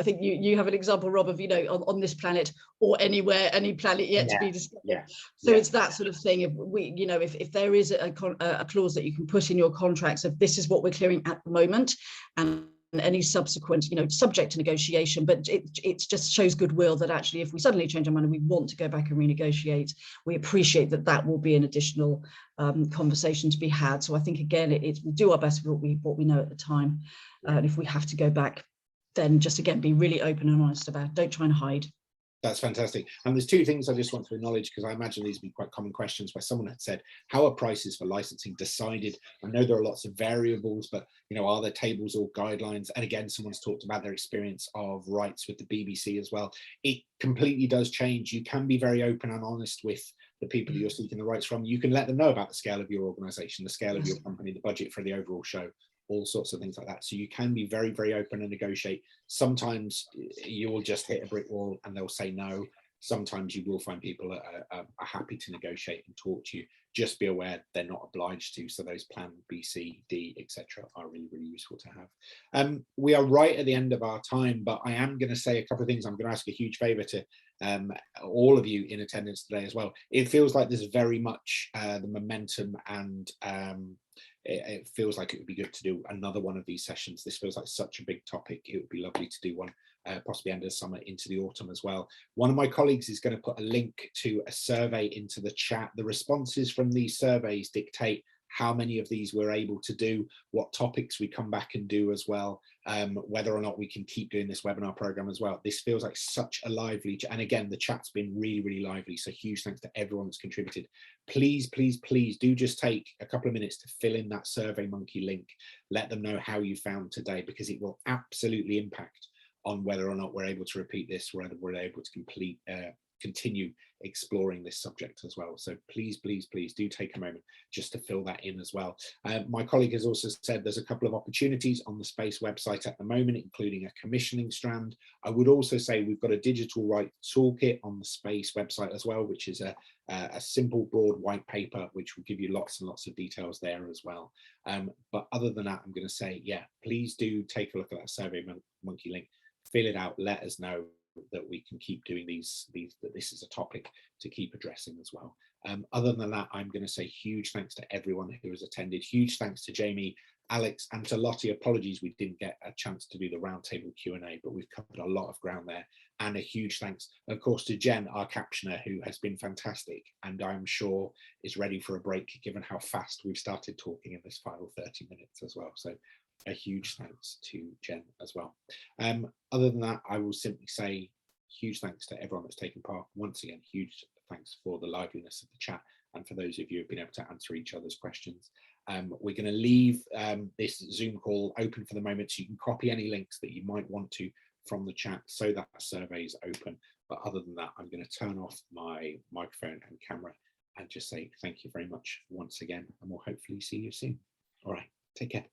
think you have an example, Rob, of, on this planet or anywhere, any planet yet to be discovered. Yeah. So it's that sort of thing. If there is a clause that you can put in your contracts of this is what we're clearing at the moment, and any subsequent, subject to negotiation, but it just shows goodwill that actually, if we suddenly change our mind and we want to go back and renegotiate, we appreciate that will be an additional conversation to be had. So I think, again, we do our best with what we know at the time, and if we have to go back, then just, again, be really open and honest about it. Don't try and hide. That's fantastic. And there's two things I just want to acknowledge, because I imagine these would be quite common questions, where someone had said, how are prices for licensing decided? I know there are lots of variables, but are there tables or guidelines? And again, someone's talked about their experience of rights with the BBC as well. It completely does change. You can be very open and honest with the people you're seeking the rights from. You can let them know about the scale of your organization, the scale of your company, the budget for the overall show, all sorts of things like that. So you can be very, very open and negotiate. Sometimes you will just hit a brick wall and they'll say no. Sometimes you will find people are happy to negotiate and talk to you. Just be aware they're not obliged to. So those plan B, C, D, etc. are really, really useful to have. We are right at the end of our time, but I am going to say a couple of things. I'm going to ask a huge favor to all of you in attendance today as well. It feels like there's very much the momentum, and it feels like it would be good to do another one of these sessions. This feels like such a big topic. It would be lovely to do one, possibly end of summer into the autumn as well. One of my colleagues is going to put a link to a survey into the chat. The responses from these surveys dictate how many of these we're able to do, what topics we come back and do as well. whether or not we can keep doing this webinar program as well. This feels like such a lively, and again, the chat's been really, really lively. So huge thanks to everyone that's contributed. Please, please, please do just take a couple of minutes to fill in that SurveyMonkey link. Let them know how you found today, because it will absolutely impact on whether or not we're able to repeat this, whether we're able to continue exploring this subject as well. So please, please, please do take a moment just to fill that in as well. My colleague has also said there's a couple of opportunities on the SPACE website at the moment, including a commissioning strand. I would also say we've got a digital rights toolkit on the SPACE website as well, which is a simple, broad white paper, which will give you lots and lots of details there as well. But other than that, I'm going to say, yeah, please do take a look at that SurveyMonkey link, fill it out, let us know that we can keep doing that this is a topic to keep addressing as well. Other than that, I'm going to say huge thanks to everyone who has attended. Huge thanks to Jamie, Alex, and to Lottie. Apologies we didn't get a chance to do the roundtable Q&A, but we've covered a lot of ground there. And a huge thanks, of course, to Jen, our captioner, who has been fantastic, and I'm sure is ready for a break, given how fast we've started talking in this final 30 minutes as well. So a huge thanks to Jen as well. Other than that, I will simply say huge thanks to everyone that's taken part. Once again, huge thanks for the liveliness of the chat, and for those of you who've been able to answer each other's questions. We're going to leave this Zoom call open for the moment, so you can copy any links that you might want to from the chat, so that survey is open. But other than that, I'm going to turn off my microphone and camera and just say thank you very much once again, and we'll hopefully see you soon. All right, take care.